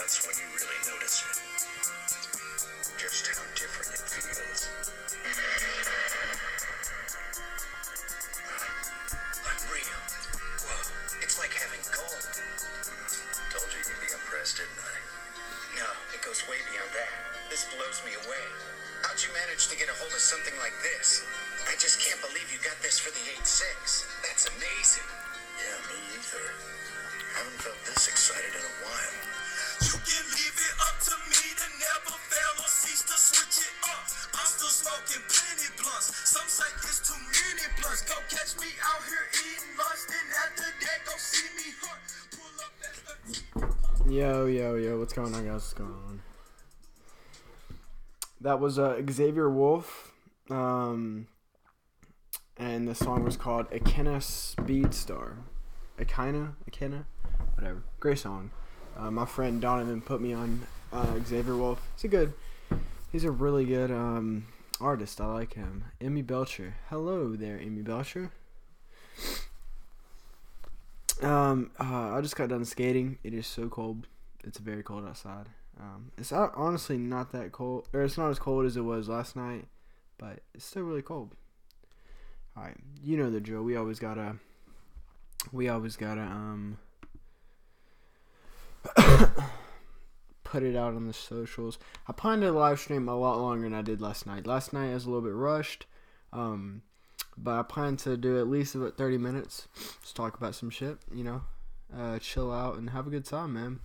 That's when you really notice it. Just how different it feels. Unreal. Whoa, it's like having gold. Told you you'd be impressed, didn't I? No, it goes way beyond that. This blows me away. How'd you manage to get a hold of something like this? I just can't believe you got this for the 8.6. That's amazing. Yeah, me either. Haven't felt this excited in a while. You can leave it up to me to never fail or cease to switch it up. I'm still smoking plenty blunts. Some say it's too many blunts. Go catch me out here eating lunch. Then after that, go see me hunt. Pull up that. Yo, what's going on, guys? What's going on? That was Xavier Wolf, and the song was called Akina Speedstar. Akina, whatever. Great song. My friend Donovan put me on Xavier Wolf. He's a really good artist. I like him. Amy Belcher. Hello there, Amy Belcher. I just got done skating. It is so cold. It's very cold outside. It's honestly not that cold, or it's not as cold as it was last night, but it's still really cold. All right, you know the drill. We always gotta put it out on the socials. I planned to live stream a lot longer than I did last night. Last night I was a little bit rushed, but I plan to do at least about 30 minutes. Just talk about some shit, chill out and have a good time, man.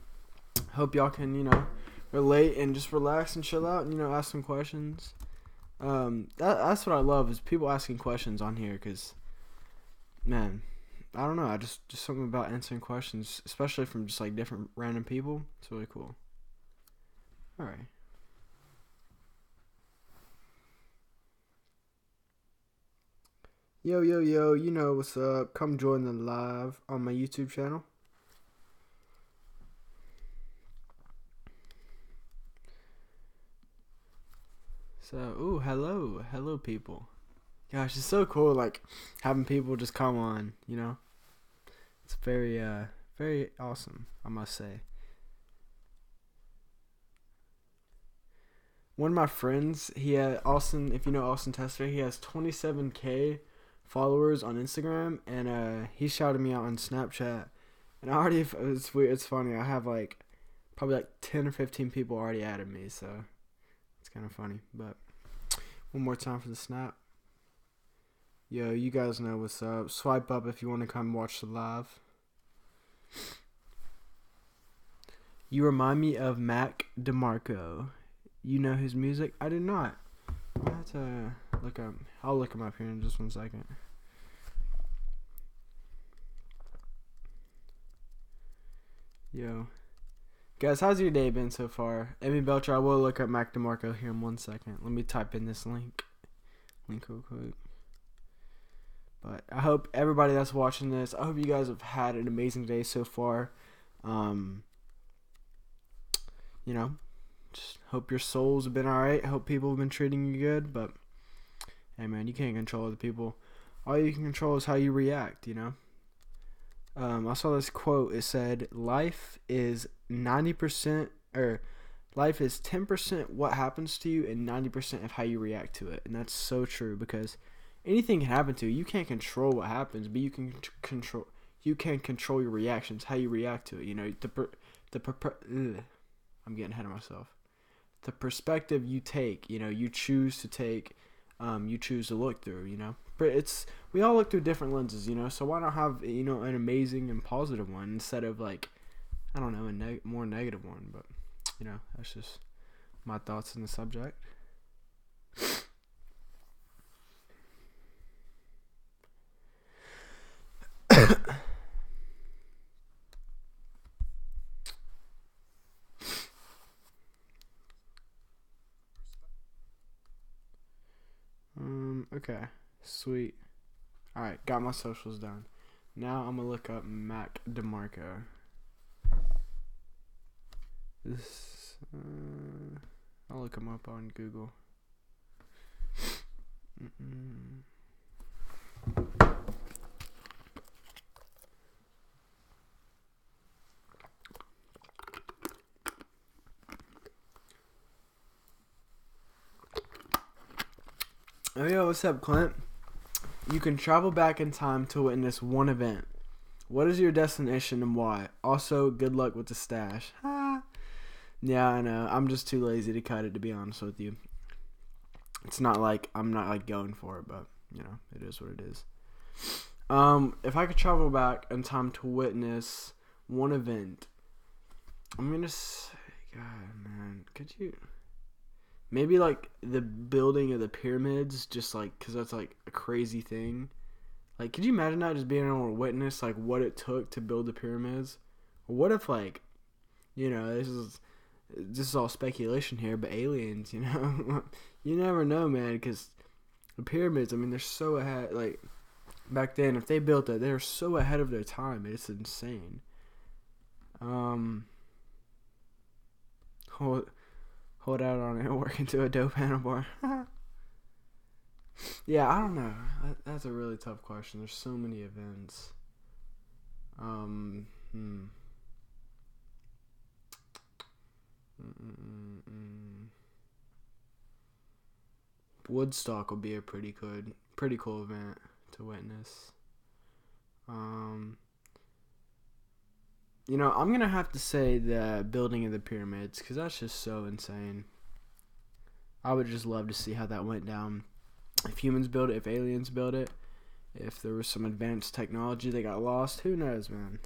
Hope y'all can, relate and just relax and chill out and, ask some questions. That's what I love is people asking questions on here because, man, I don't know. Just something about answering questions, especially from just like different random people. It's really cool. All right. Yo, you know what's up. Come join the live on my YouTube channel. So, hello people. Gosh, it's so cool, like, having people just come on, It's very awesome, I must say. One of my friends, he had Austin, if you know Austin Tester, he has 27K followers on Instagram, and he shouted me out on Snapchat, and it's weird, it's funny, I have, probably 10 or 15 people already added me, so it's kind of funny, but one more time for the snap. Yo, you guys know what's up. Swipe up if you want to come watch the live. You remind me of Mac DeMarco. You know his music? I did not. I have to look up. I'll look him up here in just 1 second. Yo. Guys, how's your day been so far? Amy Belcher, I will look up Mac DeMarco here in 1 second. Let me type in this link real quick. But I hope everybody that's watching this, I hope you guys have had an amazing day so far. Just hope your souls have been alright. Hope people have been treating you good. But, hey man, you can't control other people. All you can control is how you react, I saw this quote. It said, life is 10% what happens to you and 90% of how you react to it. And that's so true because anything can happen to you. You can't control what happens, but you can control your reactions, how you react to it. I'm getting ahead of myself. The perspective you take, you choose to take, you choose to look through, But we all look through different lenses, so why not have, an amazing and positive one instead of a more negative one. But, that's just my thoughts on the subject. Okay, sweet. Alright, got my socials done. Now I'm gonna look up Mac DeMarco. I'll look him up on Google. Oh, yo, what's up, Clint? You can travel back in time to witness one event. What is your destination and why? Also, good luck with the stash. Yeah, I know. I'm just too lazy to cut it, to be honest with you. It's not like I'm not like going for it, but you know, it is what it is. If I could travel back in time to witness one event, I'm gonna say, God, man, could you? Maybe like the building of the pyramids, just like because that's like a crazy thing. Like, could you imagine that, just being able to witness like what it took to build the pyramids? Or what if, like, you know, this is all speculation here, but aliens, you know, you never know, man, because the pyramids, I mean, they're so ahead. Like, back then, if they built that, they're so ahead of their time. It's insane. Hold out on it, work into a dope handlebar. Yeah, I don't know. That's a really tough question. There's so many events. Woodstock would be a pretty cool event to witness. You know, I'm gonna have to say the building of the pyramids, because that's just so insane. I would just love to see how that went down. If humans built it, if aliens built it, if there was some advanced technology that got lost, who knows, man.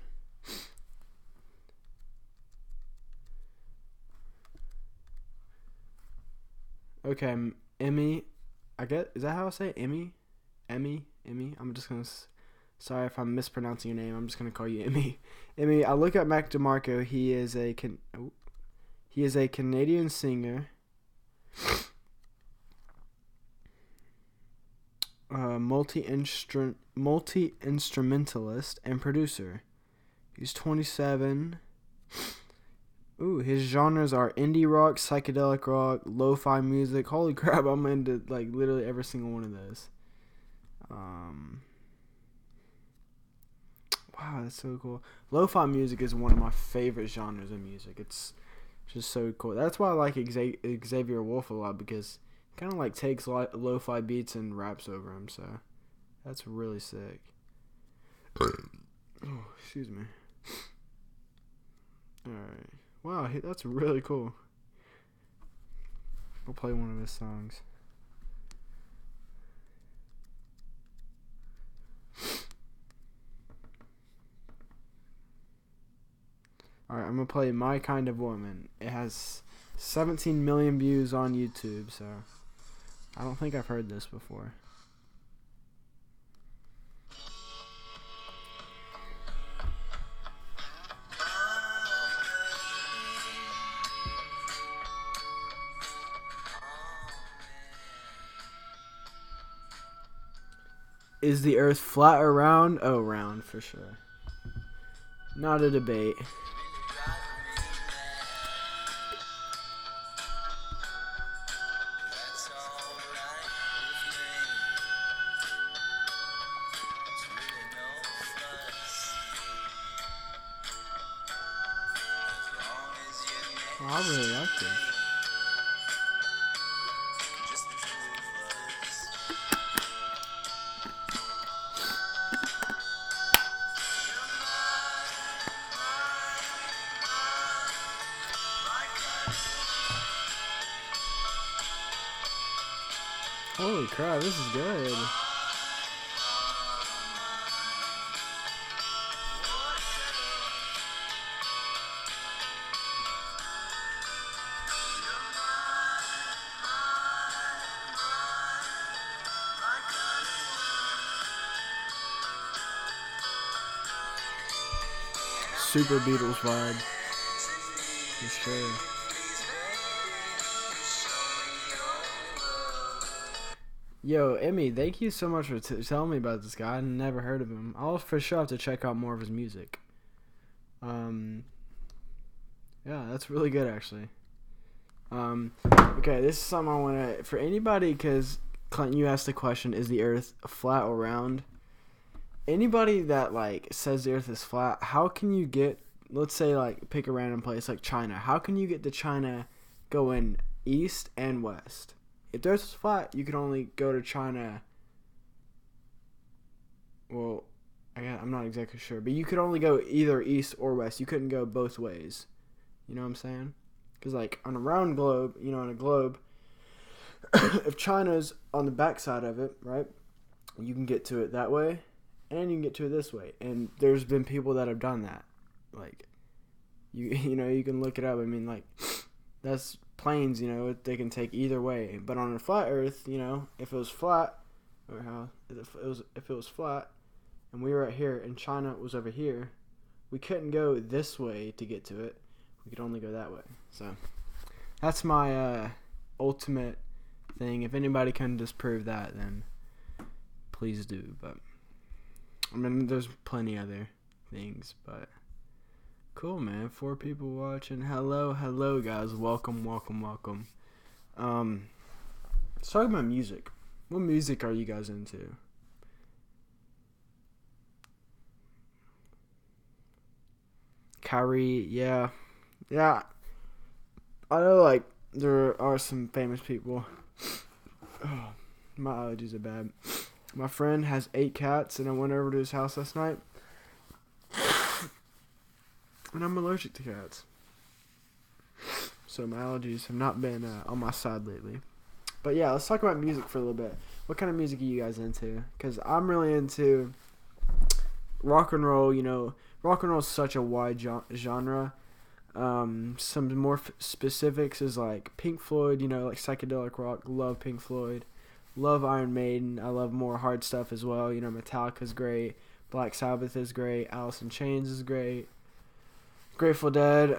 Okay, Emmy, I guess, is that how I say it? Emmy? I'm just gonna, sorry if I'm mispronouncing your name, I'm just gonna call you Emmy. Emmy, I look up Mac DeMarco. He is a Canadian singer, multi-instrumentalist and producer. He's 27. Ooh, his genres are indie rock, psychedelic rock, lo-fi music. Holy crap, I'm into like literally every single one of those. Wow, that's so cool. Lo-fi music is one of my favorite genres of music. It's just so cool. That's why I like Xavier Wolf a lot, because he kind of like takes lo-fi beats and raps over them. So that's really sick. Oh, excuse me. All right. Wow, that's really cool. We'll play one of his songs. Alright, I'm going to play My Kind of Woman. It has 17 million views on YouTube, so I don't think I've heard this before. Is the earth flat or round? Oh, round for sure. Not a debate. Oh, I really like this. Holy crap, this is good. Super Beatles vibe. For sure. Yo, Emmy, thank you so much for telling me about this guy. I never heard of him. I'll for sure have to check out more of his music. Yeah, that's really good, actually. Okay, this is something I want to... For anybody, because, Clint, you asked the question, is the earth flat or round? Anybody that, like, says the earth is flat, how can you get... Let's say, like, pick a random place like China. How can you get to China going east and west? if the Earth was flat, you could only go to China. Well, I'm not exactly sure, but you could only go either east or west. You couldn't go both ways. You know what I'm saying? Because like on a round globe, on a globe, if China's on the backside of it, right, you can get to it that way, and you can get to it this way. And there's been people that have done that. Like, you can look it up. I mean, like, that's planes. They can take either way. But on a flat Earth, if it was flat, if it was flat, and we were right here, and China was over here, we couldn't go this way to get to it. We could only go that way. So that's my ultimate thing. If anybody can disprove that, then please do. But I mean, there's plenty other things. But cool, man. 4 people watching. Hello, guys. Welcome. Let's talk about music. What music are you guys into? Kyrie, yeah. I know, like, there are some famous people. Oh, my allergies are bad. My friend has 8 cats, and I went over to his house last night. And I'm allergic to cats. So my allergies have not been on my side lately. But yeah, let's talk about music for a little bit. What kind of music are you guys into? Because I'm really into rock and roll. Rock and roll is such a wide genre. Some more specifics is like Pink Floyd, like psychedelic rock. Love Pink Floyd. Love Iron Maiden. I love more hard stuff as well. Metallica's great. Black Sabbath is great. Alice in Chains is great. Grateful Dead.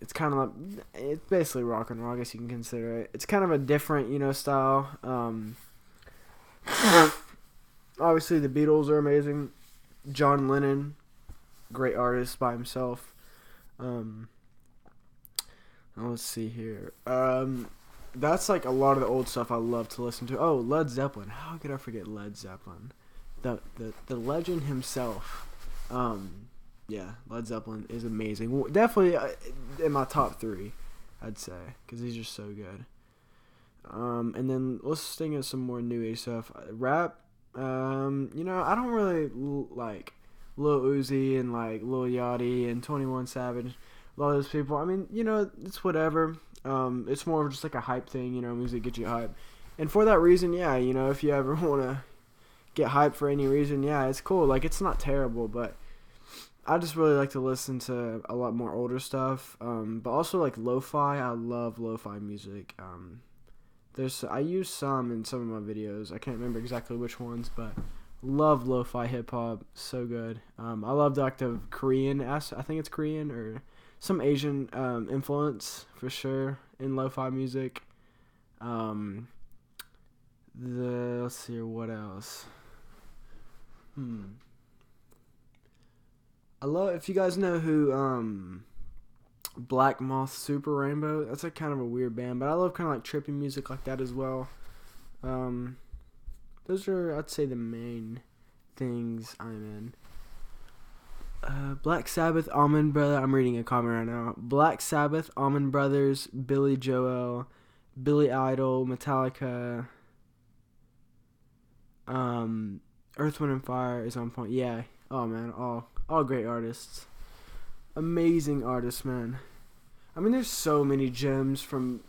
It's kind of like, it's basically rock and roll, I guess you can consider it. It's kind of a different, style. Obviously the Beatles are amazing. John Lennon, great artist by himself. Let's see here. That's like a lot of the old stuff I love to listen to. Oh, Led Zeppelin. How could I forget Led Zeppelin? The legend himself. Yeah, Led Zeppelin is amazing. Definitely in my top 3, I'd say, because he's just so good. And then let's think of some more new age stuff. Rap. I don't really like Lil Uzi and like Lil Yachty and 21 Savage. A lot of those people. I mean, it's whatever. It's more of just like a hype thing. Music gets you hype, and for that reason, yeah. If you ever want to get hype for any reason, yeah, it's cool. Like, it's not terrible, but I just really like to listen to a lot more older stuff. But also like lo-fi. I love lo-fi music. I use some in some of my videos. I can't remember exactly which ones, but love lo-fi hip hop. So good. I love like the Korean. I think it's Korean or some Asian influence for sure in lo-fi music. Let's see what else. I love, if you guys know who Black Moth Super Rainbow, that's like kind of a weird band, but I love kind of like trippy music like that as well. Those are, I'd say, the main things I'm in. Black Sabbath, Almond Brother. I'm reading a comment right now. Black Sabbath, Almond Brothers, Billy Joel, Billy Idol, Metallica. Earth, Wind, and Fire is on point. Yeah. Oh man, all great artists. Amazing artists, man. I mean, there's so many gems from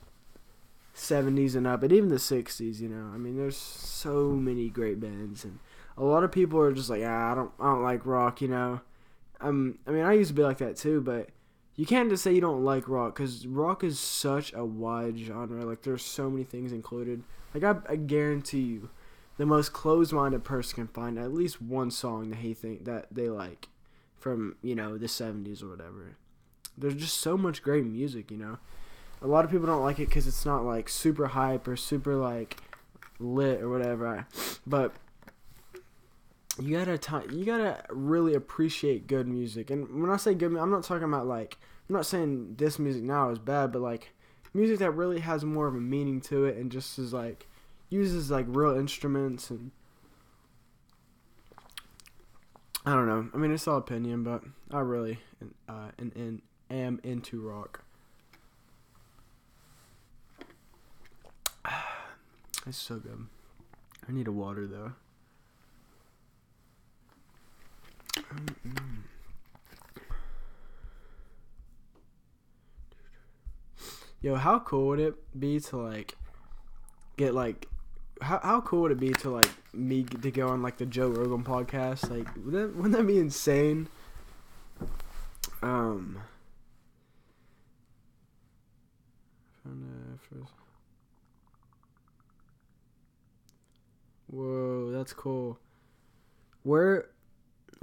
70s and up, and even the 60s. I mean, there's so many great bands, and a lot of people are just like, I don't like rock. I mean, I used to be like that too, but you can't just say you don't like rock, because rock is such a wide genre. Like, there's so many things included. Like, I guarantee you, the most closed-minded person can find at least one song that they like from, the 70s or whatever. There's just so much great music, A lot of people don't like it because it's not, like, super hype or super, like, lit or whatever. But you gotta really appreciate good music. And when I say good, I'm not talking about, like, I'm not saying this music now is bad, but, like, music that really has more of a meaning to it and just is, like, uses, like, real instruments. And I don't know. I mean, it's all opinion, but I really am into rock. It's so good. I need a water though. Yo, how cool would it be to like get like how cool would it be to like me to go on like the Joe Rogan podcast? Like wouldn't that be insane? Whoa, that's cool. Where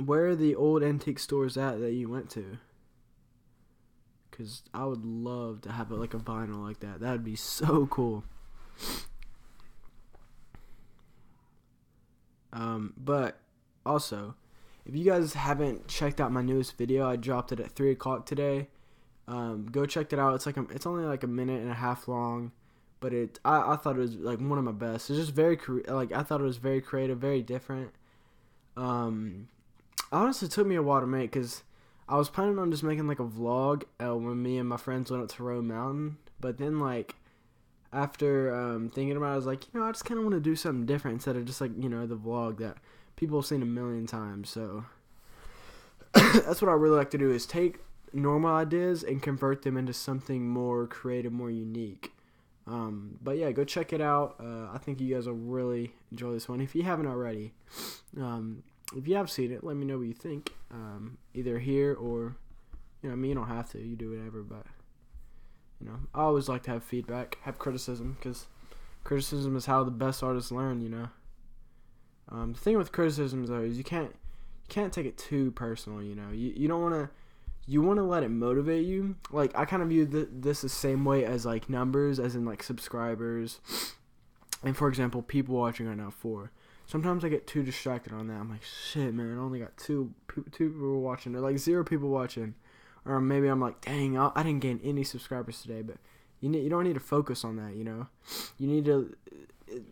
are the old antique stores at that you went to? Because I would love to have like a vinyl like that. That would be so cool. But also, if you guys haven't checked out my newest video, I dropped it at 3 o'clock today. Go check it out. It's only like a minute and a half long, but I thought it was like one of my best. It's just very I thought it was very creative, very different. Honestly, it took me a while to make because I was planning on just making like a vlog when me and my friends went up to Roe Mountain, but then like after thinking about it, I was like, I just kind of want to do something different instead of just like the vlog that people have seen a million times. So that's what I really like to do, is take normal ideas and convert them into something more creative, more unique. But yeah, go check it out. I think you guys will really enjoy this one if you haven't already. If you have seen it, let me know what you think. Either here or, you don't have to. You do whatever, but, I always like to have feedback, have criticism, because criticism is how the best artists learn, The thing with criticism, though, is you can't take it too personal, You don't want to, you want to let it motivate you. Like, I kind of view this the same way as, like, numbers, as in, like, subscribers. And, for example, people watching right now, 4. Sometimes I get too distracted on that. I'm like, shit, man, I only got two people watching. Or, like, 0 people watching. Or maybe I'm like, dang, I didn't gain any subscribers today. But you don't need to focus on that, You need to,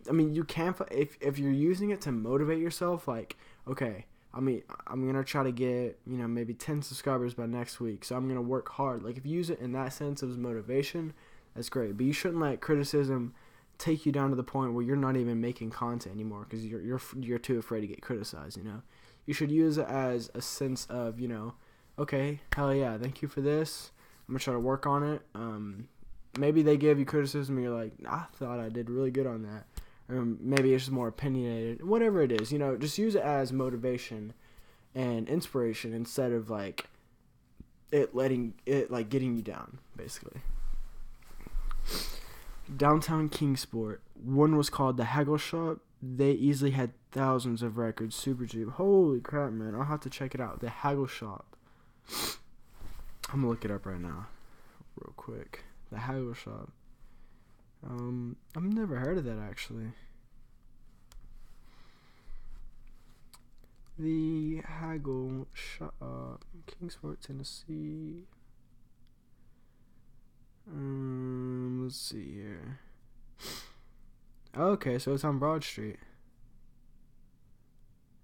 I mean, you can, if you're using it to motivate yourself, like, okay, I mean, I'm going to try to get, maybe 10 subscribers by next week. So I'm going to work hard. Like, if you use it in that sense of motivation, that's great. But you shouldn't let criticism take you down to the point where you're not even making content anymore because you're too afraid to get criticized, You should use it as a sense of, okay, hell yeah, thank you for this. I'm going to try to work on it. Maybe they gave you criticism and you're like, I thought I did really good on that. Or maybe it's just more opinionated. Whatever it is, just use it as motivation and inspiration instead of, like, getting you down, basically. Downtown Kingsport. One was called the Haggle Shop. They easily had thousands of records. Super cheap. Holy crap, man. I'll have to check it out. The Haggle Shop. I'm gonna look it up right now. Real quick. The Haggle Shop. I've never heard of that, actually. The Haggle Shop. Kingsport, Tennessee. Let's see here. Okay, so it's on Broad Street.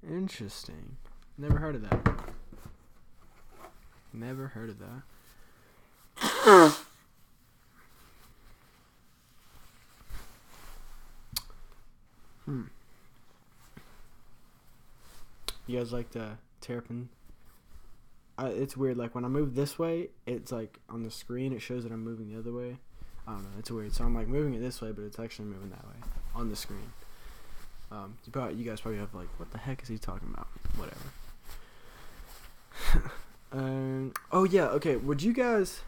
Interesting. Never heard of that. Never heard of that. You guys like the Terrapin? It's weird. Like, when I move this way, it's like on the screen, it shows that I'm moving the other way. I don't know. It's weird. So I'm like moving it this way, but it's actually moving that way on the screen. You guys probably have like, what the heck is he talking about? Whatever. Oh yeah. Okay. Would you guys?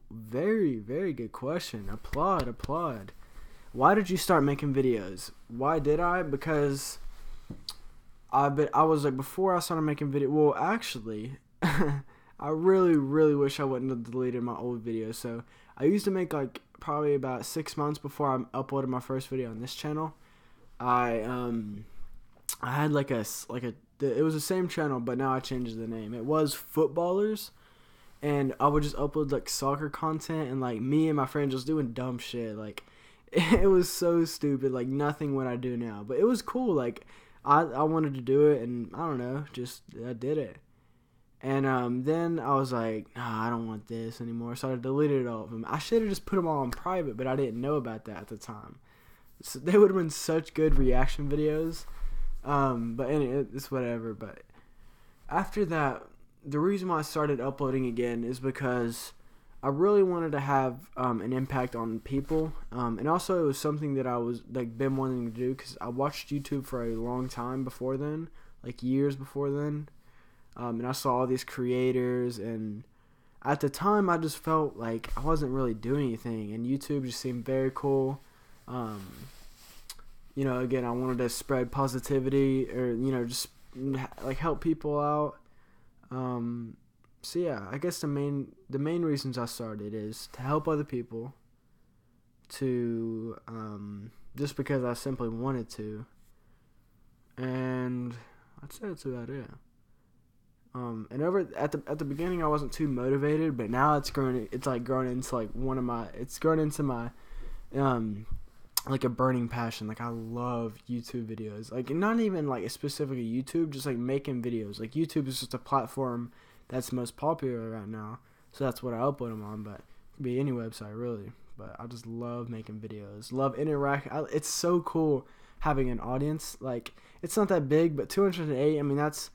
Very, very good question. Applaud. Why did you start making videos? Why did I? Because I was like, before I started making video. Well, actually, I really, really wish I wouldn't have deleted my old videos. So I used to make like probably about 6 months before I uploaded my first video on this channel. I had like it was the same channel, but now I changed the name. It was Footballers, and I would just upload like soccer content and like me and my friend just doing dumb shit. Like, it was so stupid. Like, nothing what I do now, but it was cool. Like, I wanted to do it, and I don't know, just I did it. And then I was like, nah, I don't want this anymore. So I deleted all of them. I should have just put them all on private, but I didn't know about that at the time. So they would have been such good reaction videos. But anyway, it's whatever. But after that, the reason why I started uploading again is because I really wanted to have an impact on people. And also it was something that I was like been wanting to do because I watched YouTube for a long time before then, like years before then. And I saw all these creators, and at the time I just felt like I wasn't really doing anything, and YouTube just seemed very cool. Again, I wanted to spread positivity, or just like help people out. So yeah, I guess the main reasons I started is to help other people, to just because I simply wanted to, and I'd say that's about it. And over at the beginning I wasn't too motivated, but now it's grown into my like a burning passion. Like I love YouTube videos. Like not even like specifically YouTube, just like making videos. Like YouTube is just a platform that's most popular right now. So that's what I upload them on, but it could be any website really. But I just love making videos. Love interacting. It's so cool having an audience. Like it's not that big, but 208, I mean it's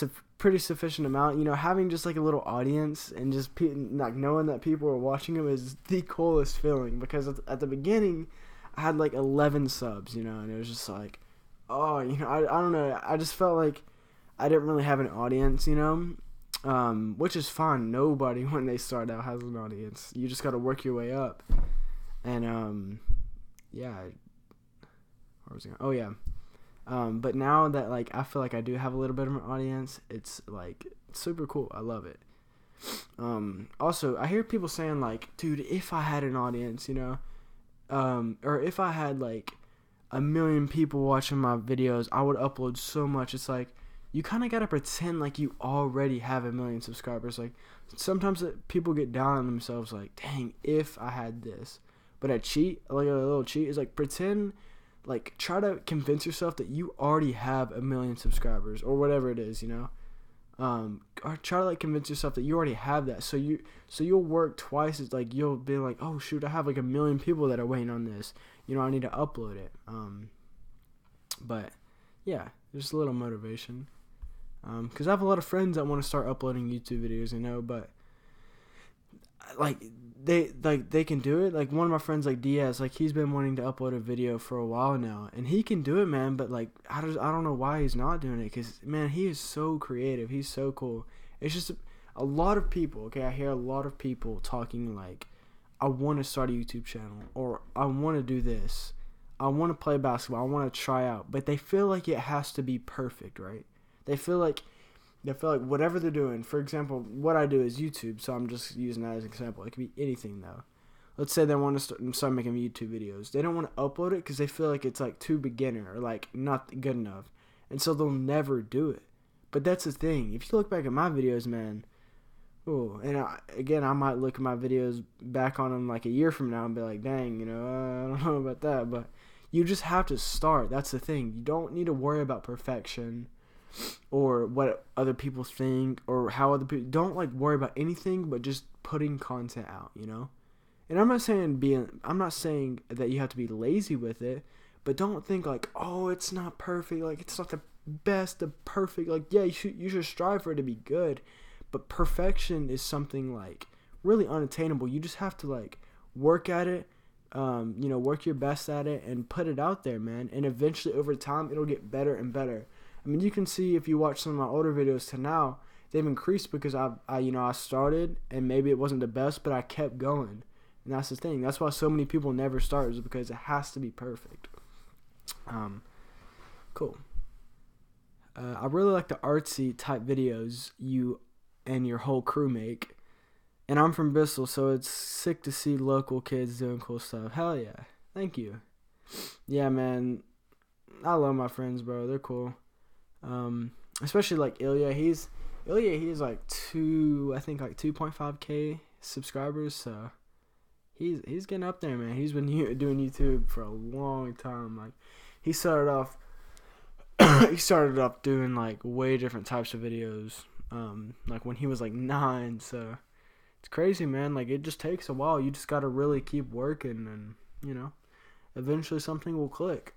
a pretty sufficient amount. Having just like a little audience and just like knowing that people are watching them is the coolest feeling, because at the beginning I had like 11 subs, and it was just like, oh, I don't know, I just felt like I didn't really have an audience, which is fine. Nobody when they start out has an audience. You just got to work your way up. And yeah, where was I going? Oh yeah. But now that like I feel like I do have a little bit of an audience, it's like super cool. I love it. Also, I hear people saying like, dude, if I had an audience, or if I had like 1 million people watching my videos, I would upload so much. It's like you kind of gotta pretend like you already have 1 million subscribers. Like sometimes people get down on themselves, like, dang, if I had this. But a little cheat is like pretend. Like, try to convince yourself that you already have 1 million subscribers, or whatever it is, or try to like convince yourself that you already have that. So you'll work twice as like you'll be like, oh shoot, I have like 1 million people that are waiting on this. I need to upload it. But yeah, just a little motivation. Because I have a lot of friends that want to start uploading YouTube videos, but like they can do it. Like one of my friends, like Diaz, like he's been wanting to upload a video for a while now, and he can do it, man. But like I don't know why he's not doing it, because man, he is so creative. He's so cool. It's just a lot of people. Okay, I hear a lot of people talking like, I want to start a YouTube channel, or I want to do this. I want to play basketball. I want to try out, but they feel like it has to be perfect, right? They feel like whatever they're doing, for example, what I do is YouTube, so I'm just using that as an example. It could be anything, though. Let's say they want to start making YouTube videos. They don't want to upload it because they feel like it's, like, too beginner or, like, not good enough. And so they'll never do it. But that's the thing. If you look back at my videos, man, and I might look at my videos back on them, like, a year from now and be like, dang, I don't know about that. But you just have to start. That's the thing. You don't need to worry about perfection, or what other people think, or how other people don't like worry about anything but just putting content out, And I'm not saying that you have to be lazy with it, but don't think like, oh, it's not perfect, like it's not the best, the perfect, like yeah, you should strive for it to be good, but perfection is something like really unattainable. You just have to like work at it, work your best at it and put it out there, man, and eventually over time it'll get better and better. I mean, you can see if you watch some of my older videos to now, they've increased because I started and maybe it wasn't the best, but I kept going. And that's the thing. That's why so many people never start, is because it has to be perfect. Cool. I really like the artsy type videos you and your whole crew make. And I'm from Bristol, so it's sick to see local kids doing cool stuff. Hell yeah. Thank you. Yeah, man. I love my friends, bro. They're cool. Especially like Ilya. He's like 2.5K subscribers, so he's getting up there, man. He's been doing YouTube for a long time. Like he started off doing like way different types of videos. like when he was like 9. So it's crazy, man. Like, it just takes a while. You just gotta really keep working, and eventually something will click.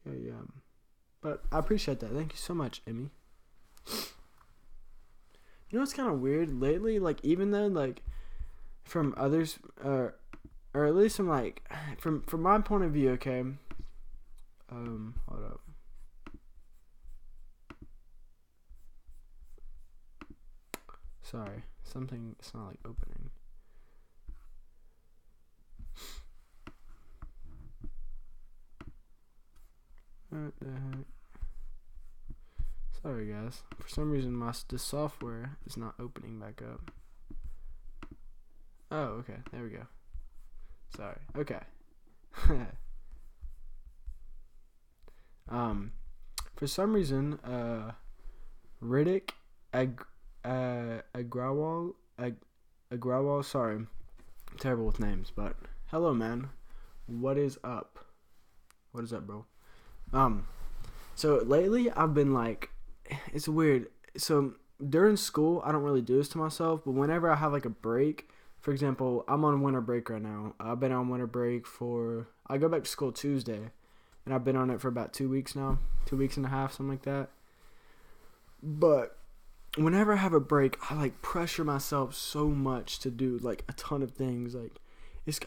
Yeah. But I appreciate that. Thank you so much, Emmy. You know what's kind of weird lately? Like, even though, like, from others, or at least from my point of view, okay. Hold up. Sorry, it's not like opening. What the heck? Sorry, guys. For some reason, the software is not opening back up. Oh, okay. There we go. Sorry. Okay. For some reason, Riddick Agrawal. Sorry, I'm terrible with names, but hello, man. What is up? What is up, bro? So lately I've been like, it's weird. So during school, I don't really do this to myself, but whenever I have like a break, for example, I'm on winter break right now. I've been on winter break I go back to school Tuesday, and I've been on it for about 2 weeks now, 2 weeks and a half, something like that. But whenever I have a break, I like pressure myself so much to do like a ton of things. Like,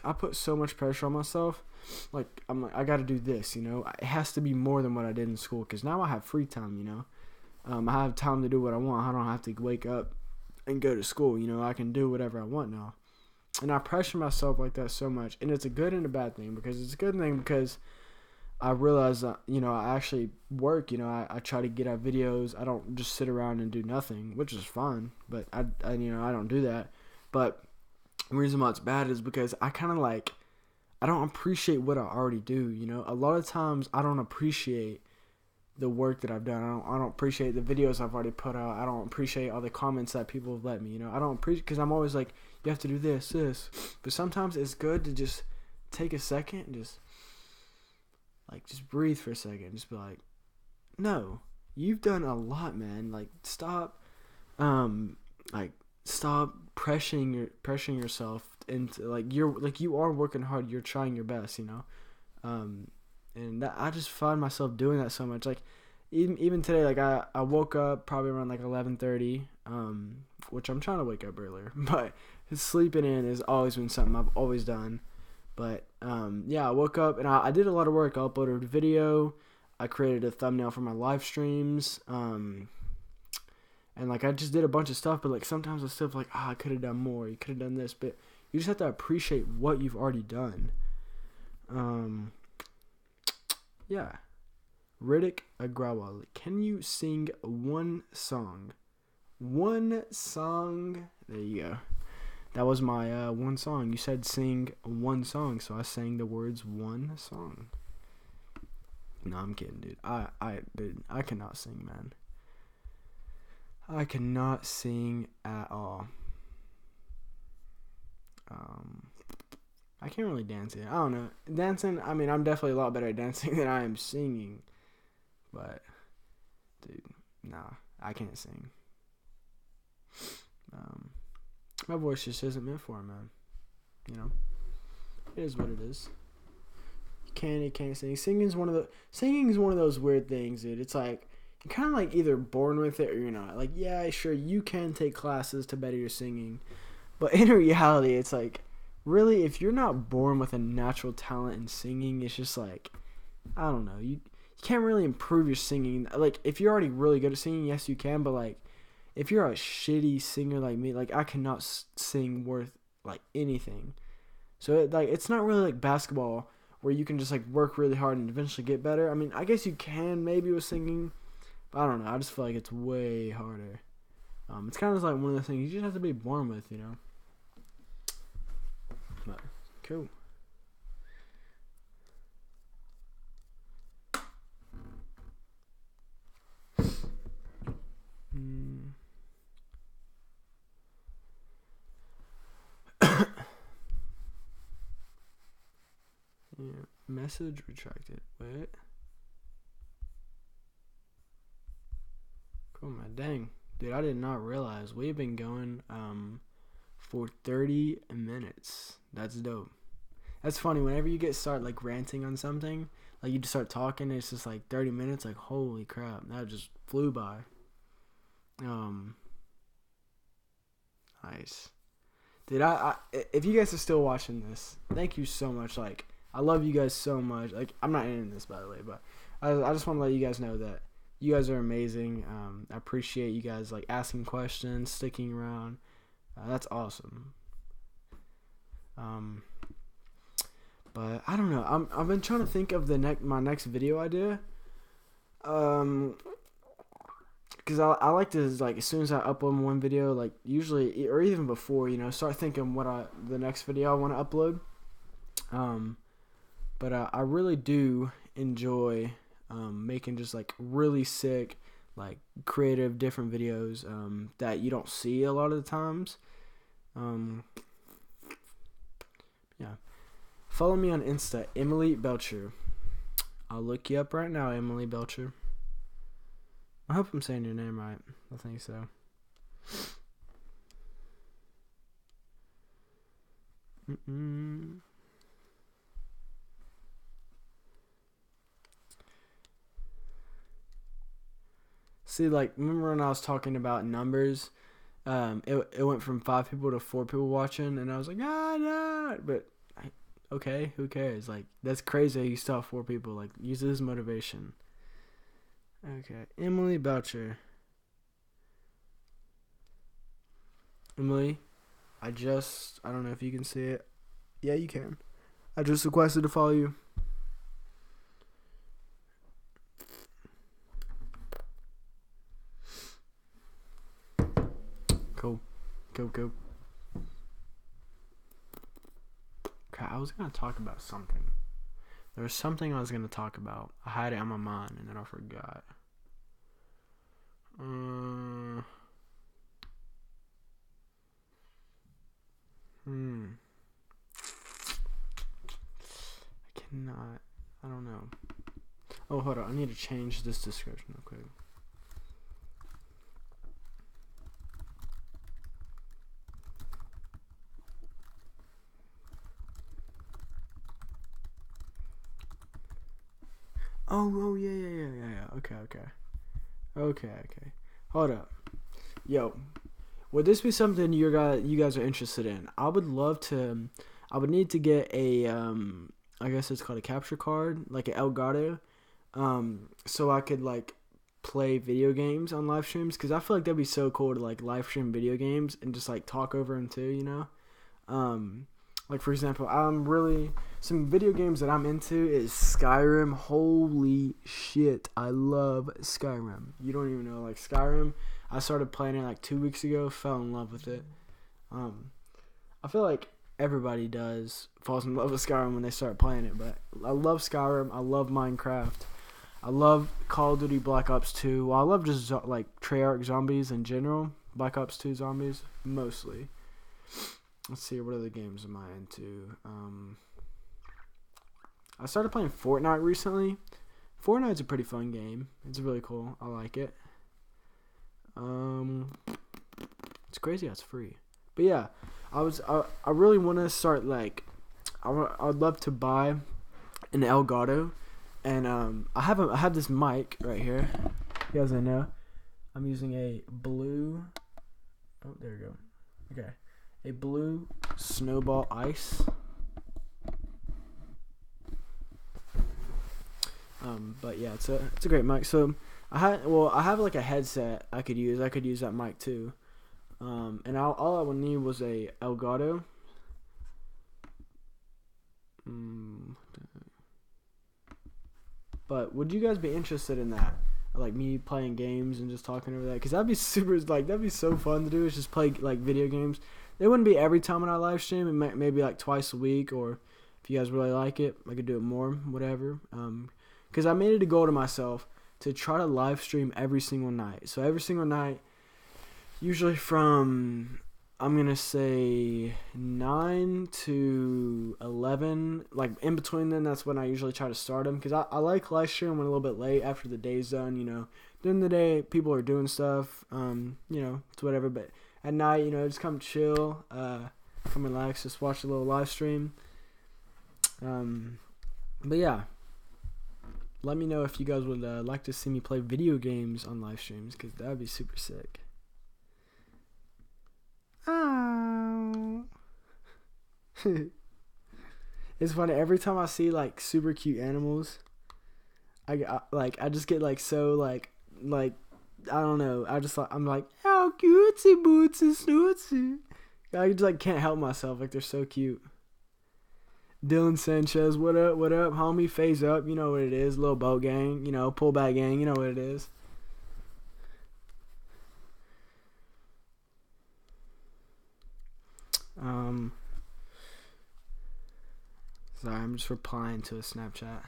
I put so much pressure on myself. Like, I'm like, I got to do this, It has to be more than what I did in school, because now I have free time, I have time to do what I want. I don't have to wake up and go to school, I can do whatever I want now. And I pressure myself like that so much. And it's a good and a bad thing, because it's a good thing because I realize that, I actually work, I try to get out videos. I don't just sit around and do nothing, which is fine. But I don't do that. But the reason why it's bad is because I kind of like, I don't appreciate what I already do, A lot of times I don't appreciate the work that I've done. I don't appreciate the videos I've already put out. I don't appreciate all the comments that people have let me, I don't appreciate, because I'm always like, you have to do this. But sometimes it's good to just take a second and just breathe for a second. Just be like, no, you've done a lot, man. Like, stop pressuring yourself into, like, you are working hard. You're trying your best, and that, I just find myself doing that so much. Like, even today, like, I woke up probably around like 11:30, which I'm trying to wake up earlier, but sleeping in has always been something I've always done. But I woke up and I did a lot of work. I uploaded a video. I created a thumbnail for my live streams. And like, I just did a bunch of stuff, but like sometimes I still feel like, I could have done more. You could have done this, but you just have to appreciate what you've already done. Yeah. Riddick Agrawal, can you sing one song? One song. There you go. That was my one song. You said sing one song, so I sang the words one song. No, I'm kidding, dude. I cannot sing, man. I cannot sing at all. I can't really dance it. I don't know. Dancing, I mean, I'm definitely a lot better at dancing than I am singing. But, dude, nah, I can't sing. My voice just isn't meant for it, man. It is what it is. You can't sing. Singing is one of those weird things, dude. It's like, you're kind of like either born with it or you're not. Like, yeah, sure, you can take classes to better your singing. But in reality, it's like, really, if you're not born with a natural talent in singing, it's just like, I don't know. You can't really improve your singing. Like, if you're already really good at singing, yes, you can. But, like, if you're a shitty singer like me, like, I cannot sing worth, like, anything. So, it's not really like basketball where you can just, like, work really hard and eventually get better. I mean, I guess you can maybe with singing. But I don't know. I just feel like it's way harder. It's kind of like one of the things you just have to be born with, But, cool. Yeah, message retracted. Wait. Cool, man. Dang. Dude, I did not realize we've been going for 30 minutes. That's dope. That's funny. Whenever you start like ranting on something, like you just start talking, it's just like 30 minutes. Like, holy crap, that just flew by. Nice. Dude, I if you guys are still watching this, thank you so much. Like, I love you guys so much. Like, I'm not ending this, by the way, but I just want to let you guys know that you guys are amazing. I appreciate you guys like asking questions, sticking around. That's awesome. But I don't know. I've been trying to think of my next video idea. Because I like to, like, as soon as I upload one video, like, usually, or even before, start thinking the next video I want to upload. But I really do enjoy making just, like, really sick, like, creative, different videos that you don't see a lot of the times. Yeah. Follow me on Insta, Emily Belcher. I'll look you up right now, Emily Belcher. I hope I'm saying your name right. I think so. See, like, remember when I was talking about numbers? It went from 5 people to 4 people watching, and I was like, no. But, okay, who cares? Like, that's crazy you still have 4 people. Like, use this as motivation. Okay, Emily Belcher. Emily, I don't know if you can see it. Yeah, you can. I just requested to follow you. Cool. Go. Okay, I was going to talk about something. There was something I was going to talk about. I had it on my mind, and then I forgot. I cannot. I don't know. Oh, hold on. I need to change this description real quick. Oh, yeah. Okay. Hold up. Yo, would this be something you guys are interested in? I would need to get a, I guess it's called a capture card, like an Elgato, so I could, like, play video games on live streams, because I feel like that'd be so cool to, like, live stream video games and just, like, talk over them too, Like, for example, some video games that I'm into is Skyrim. Holy shit, I love Skyrim. You don't even know, like, Skyrim, I started playing it, like, 2 weeks ago, fell in love with it. I feel like everybody falls in love with Skyrim when they start playing it, but I love Skyrim, I love Minecraft, I love Call of Duty Black Ops 2, well, I love just, like, Treyarch zombies in general, Black Ops 2 zombies, mostly. Let's see, what other games am I into? I started playing Fortnite recently. Fortnite's a pretty fun game. It's really cool. I like it. It's crazy how it's free. But yeah, I really want to start, like, I'd love to buy an Elgato, and I have this mic right here. You guys know. I'm using a blue. Oh, there we go. Okay. A blue Snowball Ice. But yeah, it's a great mic. So I have like a headset I could use. I could use that mic too. And all I would need was a Elgato. But would you guys be interested in that? Like me playing games and just talking over that? Because that'd be so fun to do. Is just play, like, video games. It wouldn't be every time when I live stream. It maybe like twice a week, or if you guys really like it, I could do it more, whatever. Because I made it a goal to myself to try to live stream every single night. So every single night, usually from I'm gonna say 9 to 11. Like in between then, that's when I usually try to start them because I like live stream when a little bit late after the day's done. You know, during the day people are doing stuff. You know, it's whatever. But at night, you know, just come chill, come relax, just watch a little live stream. But yeah, let me know if you guys would like to see me play video games on live streams because that would be super sick. Oh. It's funny every time I see like super cute animals. I just get like so like I don't know. I'm like how cutesy bootsy snootsy. I just like can't help myself. Like they're so cute. Dylan Sanchez, what up, homie? Phase up, you know what it is. Little boat gang, you know, pullback gang, you know what it is. Sorry, I'm just replying to a Snapchat.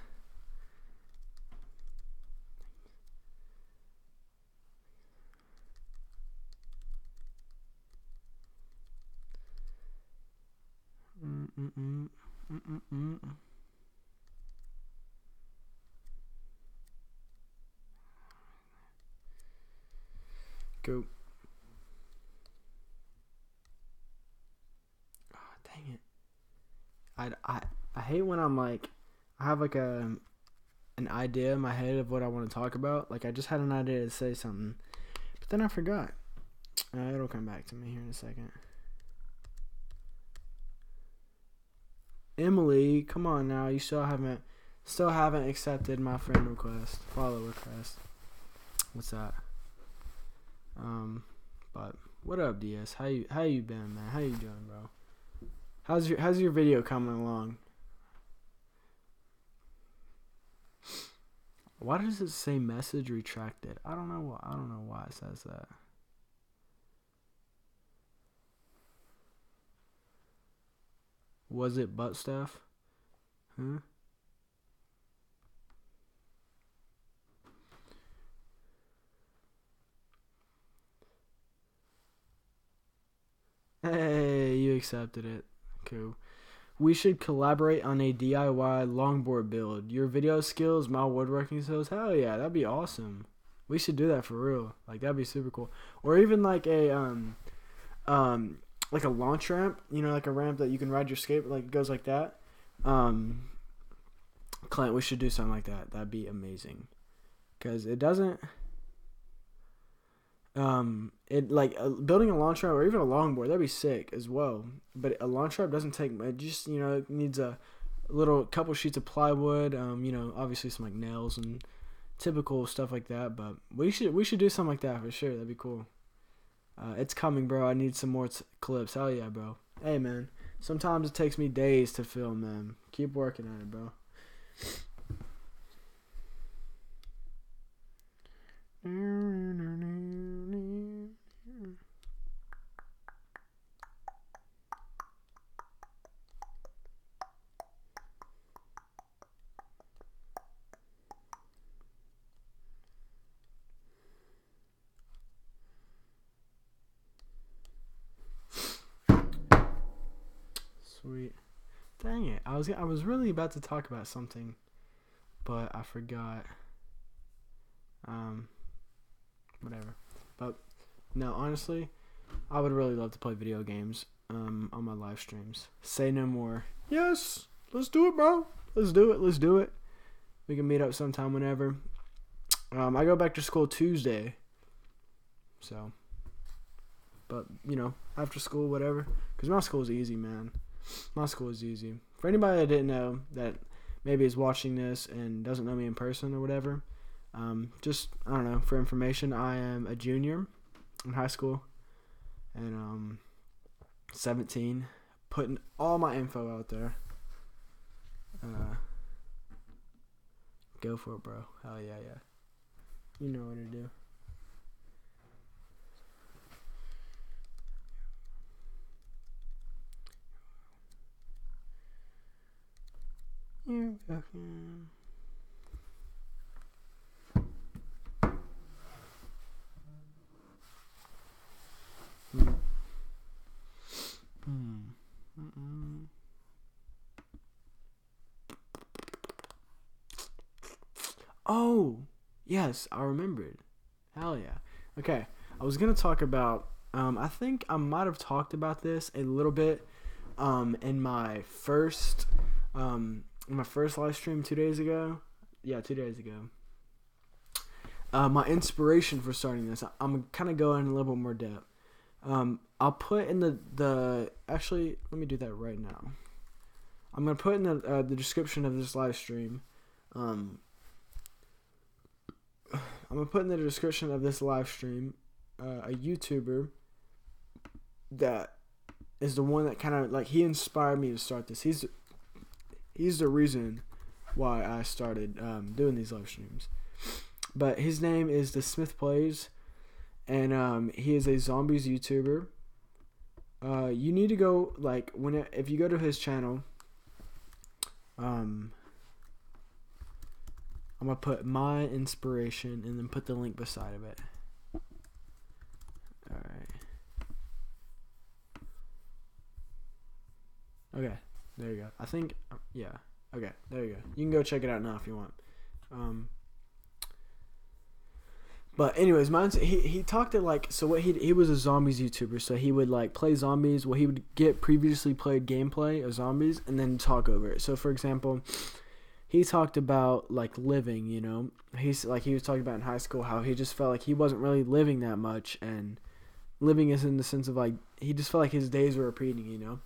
Go. Oh, dang it. I hate when I'm like, I have like an idea in my head of what I want to talk about. Like I just had an idea to say something, but then I forgot. It'll come back to me here in a second. Emily, come on now. You still haven't accepted my friend request, follow request. What's that? But what up, DS? How you been, man? How you doing, bro? How's your video coming along? Why does it say message retracted? I don't know why it says that. Was it butt stuff? Huh? Hey, you accepted it. Cool. We should collaborate on a DIY longboard build. Your video skills, my woodworking skills. Hell yeah, that'd be awesome. We should do that for real. Like that'd be super cool. Or even like a like a launch ramp. You know, like a ramp that you can ride your skate. Like it goes like that. Clint, we should do something like that. That'd be amazing. Cause it doesn't. Building a launch ramp or even a longboard, that'd be sick as well. But a launch ramp doesn't take much. Just, you know, it needs a little couple sheets of plywood. You know, obviously some like nails and typical stuff like that. But we should do something like that for sure. That'd be cool. It's coming, bro. I need some more clips. Hell yeah, bro. Hey, man. Sometimes it takes me days to film them. Keep working at it, bro. Sweet. Dang it. I was really about to talk about something, but I forgot. Whatever. But no, honestly, I would really love to play video games on my live streams. Say no more. Yes, let's do it, bro. Let's do it. We can meet up sometime whenever. I go back to school Tuesday. So, but you know, after school, whatever. Cause my school's easy, man. My school is easy. For anybody that didn't know, that maybe is watching this and doesn't know me in person or whatever, just, I don't know, for information, I am a junior in high school, and 17, putting all my info out there. Go for it, bro. Hell yeah. You know what to do. You're welcome. Oh, yes, I remembered. Hell yeah. Okay, I was gonna talk about. I think I might have talked about this a little bit. In my first live stream 2 days ago. Yeah, 2 days ago. My inspiration for starting this, I'm kind of going a little bit more depth. I'll put in the actually, let me do that right now. I'm gonna put in the description of this live stream. I'm gonna put in the description of this live stream a YouTuber that is the one that kind of like he inspired me to start this. He's the reason why I started doing these live streams. But his name is The Smith Plays, and he is a zombies YouTuber. You need to go if you go to his channel. I'm gonna put my inspiration and then put the link beside of it. All right. Okay, there you go. I think, yeah. Okay, there you go. You can go check it out now if you want. But anyways, he talked to he was a zombies YouTuber, so he would like play zombies. Well, he would get previously played gameplay of zombies and then talk over it. So for example, he talked about like living, you know. He was talking about in high school how he just felt like he wasn't really living that much, and living is in the sense of like he just felt like his days were repeating, you know.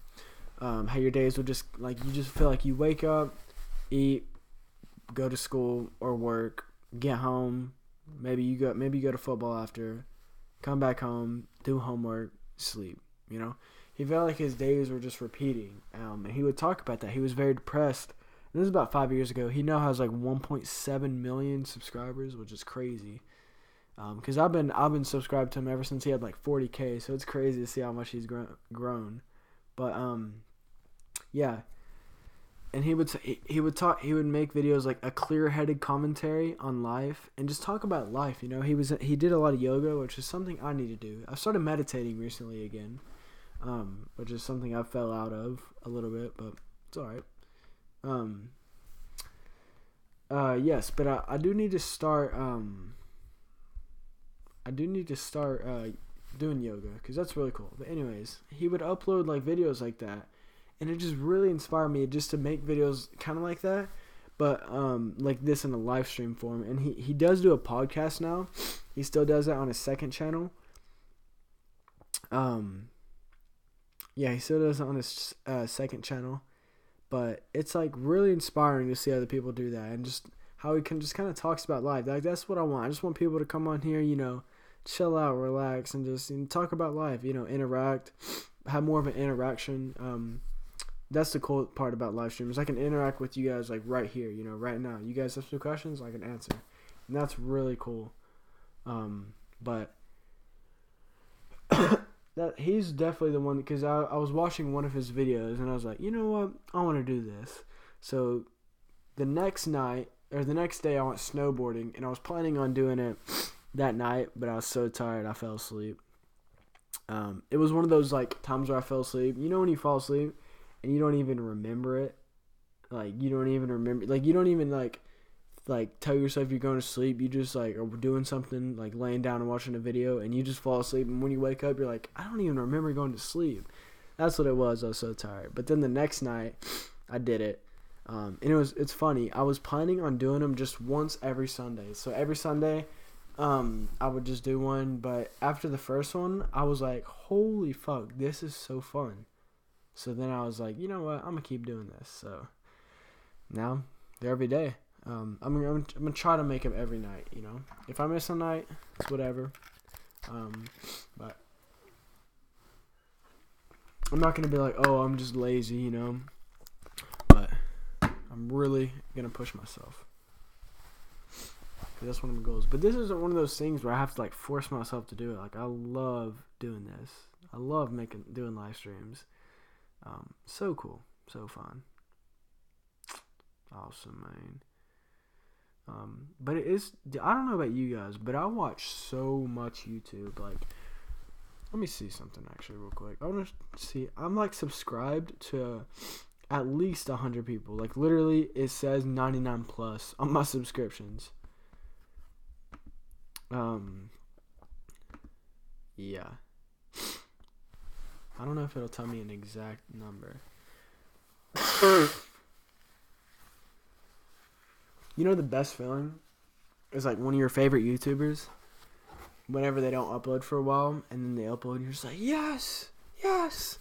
How your days would just like you just feel like you wake up, eat, go to school or work, get home. Maybe you go to football after, come back home, do homework, sleep. You know, he felt like his days were just repeating. And he would talk about that. He was very depressed. And this is about 5 years ago. He now has like 1.7 million subscribers, which is crazy. Because I've been subscribed to him ever since he had like 40K. So it's crazy to see how much he's grown. But yeah. And he would make videos like a clear-headed commentary on life and just talk about life. You know, he did a lot of yoga, which is something I need to do. I started meditating recently again, which is something I fell out of a little bit, but it's all right. Yes, but I do need to start. Doing yoga because that's really cool. But anyways, he would upload like videos like that. And it just really inspired me just to make videos kind of like that, but like this in a live stream form. And he does do a podcast now. He still does that on his second channel. Yeah, he still does it on his second channel. But it's like really inspiring to see other people do that and just how he can just kind of talks about life. Like that's what I want. I just want people to come on here, you know, chill out, relax, and just talk about life. You know, interact, have more of an interaction. That's the cool part about live streams. I can interact with you guys like right here, you know, right now. You guys have some questions, I can answer, and that's really cool. But that he's definitely the one because I was watching one of his videos and I was like, you know what, I want to do this. So the next night or the next day, I went snowboarding and I was planning on doing it that night, but I was so tired I fell asleep. It was one of those like times where I fell asleep. You know when you fall asleep and you don't even remember it, like you don't even remember, like you don't even like tell yourself you're going to sleep. You just like are doing something, like laying down and watching a video, and you just fall asleep. And when you wake up, you're like, I don't even remember going to sleep. That's what it was. I was so tired. But then the next night, I did it, and it's funny. I was planning on doing them just once every Sunday. So every Sunday, I would just do one. But after the first one, I was like, holy fuck, this is so fun. So then I was like, you know what? I'm gonna keep doing this. So now they're every day. I'm gonna try to make them every night. You know, if I miss a night, it's whatever. But I'm not gonna be like, oh, I'm just lazy. You know, but I'm really gonna push myself. That's one of my goals. But this isn't one of those things where I have to like force myself to do it. Like I love doing this. I love doing live streams. So cool, so fun, awesome, man. But it is. I don't know about you guys, but I watch so much YouTube. Like, let me see something actually real quick. I want to see. I'm like subscribed to at least 100 people. Like literally, it says 99 plus on my subscriptions. Yeah. I don't know if it'll tell me an exact number. You know the best feeling is like one of your favorite YouTubers, whenever they don't upload for a while, and then they upload, and you're just like, yes, yes.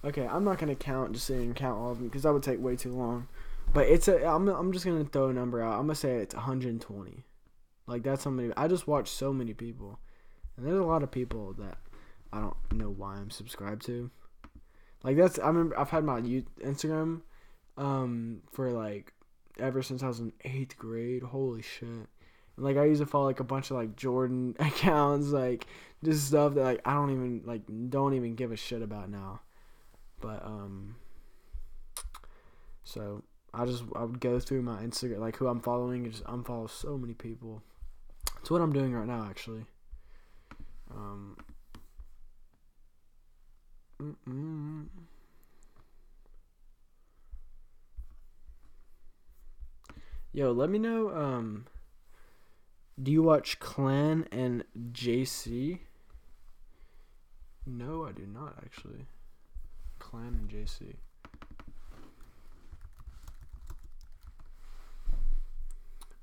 Okay, I'm not gonna count, just saying count all of them, because that would take way too long. But I'm just gonna throw a number out. I'm gonna say it's 120. Like, that's how many. I just watch so many people, and there's a lot of people that I don't know why I'm subscribed to. Like, I remember I've had my Instagram for like ever since I was in 8th grade. Holy shit. And like, I used to follow like a bunch of like Jordan accounts, like just stuff that like I don't even give a shit about now. But so I would go through my Instagram, like who I'm following, and just unfollow so many people. It's what I'm doing right now, actually. Yo, let me know. Do you watch Clan and JC? No, I do not actually. Clan and JC.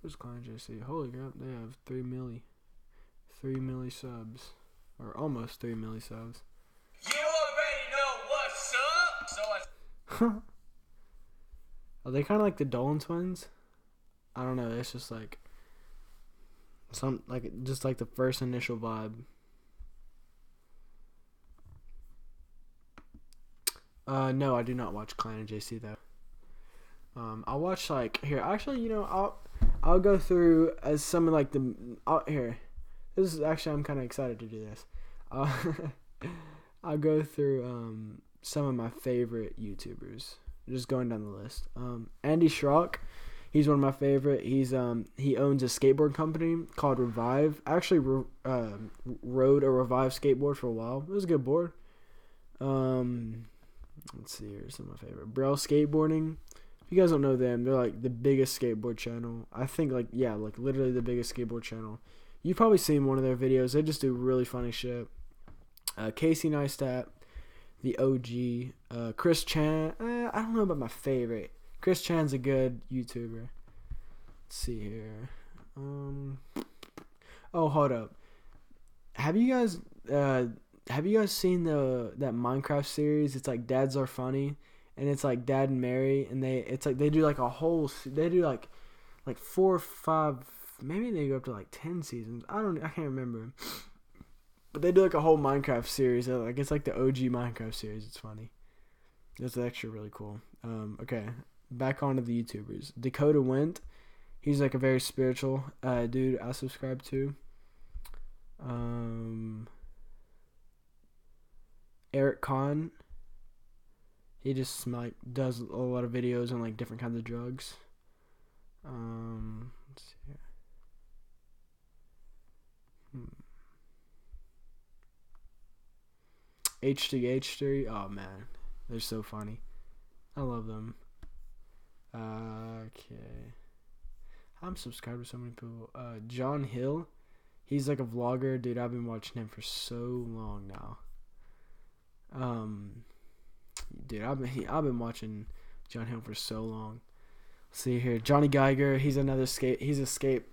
Who's Clan and JC? Holy crap, they have 3 milli subs, or almost 3 milli subs. You already know what's up. Are they kind of like the Dolan twins? I don't know. It's just like just like the first initial vibe. No, I do not watch Clan and JC though. I'll watch like here. Actually, I'll go through as some of like the here. This is actually, I'm kind of excited to do this. I'll go through some of my favorite YouTubers. Just going down the list. Andy Schrock, he's one of my favorite. He owns a skateboard company called Revive. I actually rode a Revive skateboard for a while. It was a good board. Let's see, here's some of my favorite. Braille Skateboarding. If you guys don't know them, they're like the biggest skateboard channel. I think like literally the biggest skateboard channel. You've probably seen one of their videos. They just do really funny shit. Casey Neistat, the OG. Chris Chan. I don't know about my favorite. Chris Chan's a good YouTuber. Let's see here. Oh, hold up. Have you guys seen that Minecraft series? It's like Dads Are Funny, and it's like Dad and Mary, and they do like 4 or 5, maybe they go up to like 10 seasons. I can't remember. But they do like a whole Minecraft series. Like, it's like the OG Minecraft series. It's funny. That's actually really cool. Okay, back onto the YouTubers. Dakota Went. He's like a very spiritual dude I subscribe to. Eric Kahn. He just like does a lot of videos on like different kinds of drugs. Let's see here. H3H3. Oh man, they're so funny. I love them. Okay. I'm subscribed to so many people. John Hill. He's like a vlogger, dude. I've been watching him for so long now. Dude, I've been watching John Hill for so long. Let's see here, Johnny Geiger. He's another skate. He's a skate.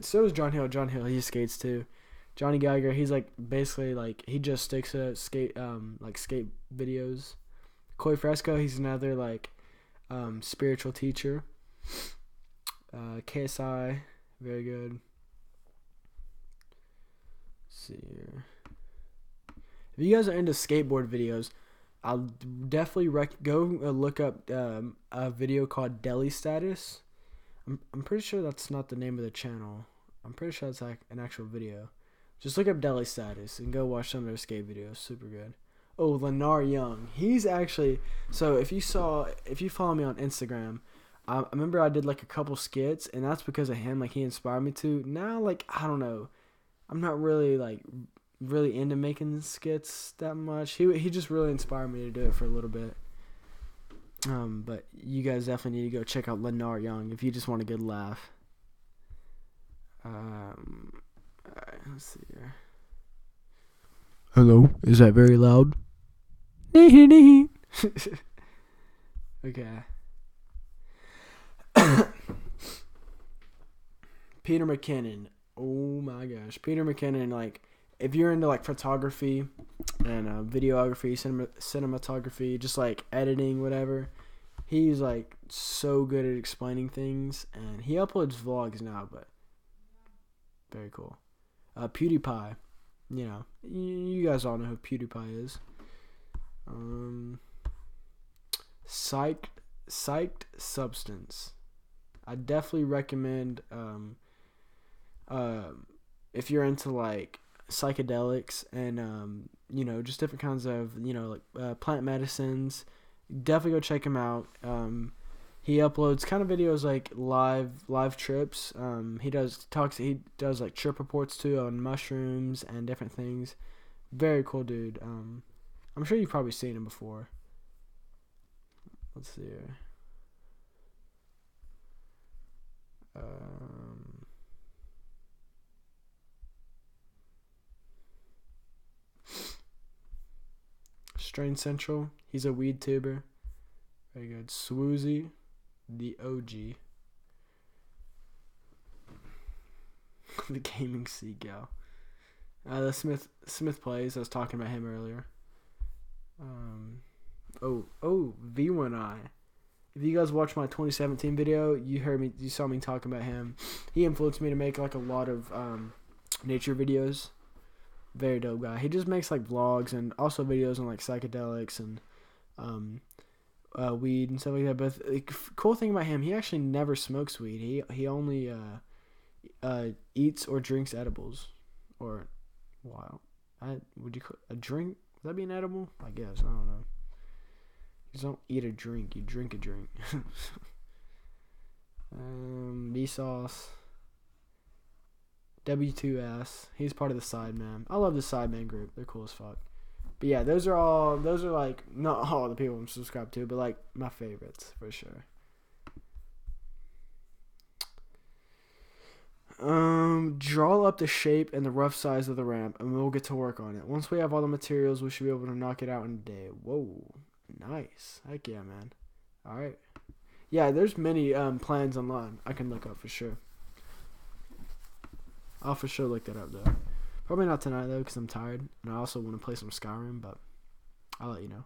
So is John Hill. John Hill, he skates too. Johnny Geiger. He's like basically like he just sticks to skate skate videos. Koi Fresco. He's another like spiritual teacher. KSI, very good. Let's see here. If you guys are into skateboard videos, I'll definitely go look up a video called Deli Status. I'm pretty sure that's not the name of the channel. I'm pretty sure it's like an actual video. Just look up Deli Status and go watch some of their skate videos. Super good. Oh, Lennar Young. He's actually, so if you follow me on Instagram, I remember I did like a couple skits, and that's because of him. Like, he inspired me to. Now, like, I don't know. I'm not really like really into making skits that much. He just really inspired me to do it for a little bit. But you guys definitely need to go check out Lennar Young if you just want a good laugh. Alright, let's see here. Hello, is that very loud? Okay. Peter McKinnon. Oh my gosh. Peter McKinnon, like, if you're into, like, photography and videography, cinematography, just, like, editing, whatever, he's, like, so good at explaining things. And he uploads vlogs now, but very cool. PewDiePie. You know, you guys all know who PewDiePie is. Psyched Substance. I definitely recommend if you're into like psychedelics and you know, just different kinds of, you know, like plant medicines, definitely go check him out. He uploads kind of videos like live trips. He does like trip reports too on mushrooms and different things. Very cool dude. I'm sure you've probably seen him before. Let's see here. Strain Central. He's a weed tuber. Very good. Swoozy, the OG. The Gaming Seagull. The Smith Plays. I was talking about him earlier. V1I. If you guys watched my 2017 video, you saw me talking about him. He influenced me to make like a lot of nature videos. Very dope guy. He just makes like vlogs and also videos on like psychedelics and weed and stuff like that. But the cool thing about him, he actually never smokes weed. He only eats or drinks edibles. Or wow, would you call a drink? Would that be an edible? I guess, I don't know. You don't eat a drink, you drink a drink. Vsauce. W2S. He's part of the Sideman. I love the Sideman group. They're cool as fuck. But yeah, those are like not all the people I'm subscribed to, but like my favorites for sure. Draw up the shape and the rough size of the ramp, and we'll get to work on it. Once we have all the materials, we should be able to knock it out in a day. Whoa, nice. Heck yeah, man. All right. Yeah, there's many plans online I can look up for sure. I'll for sure look that up though. Probably not tonight though, because I'm tired, and I also want to play some Skyrim. But I'll let you know.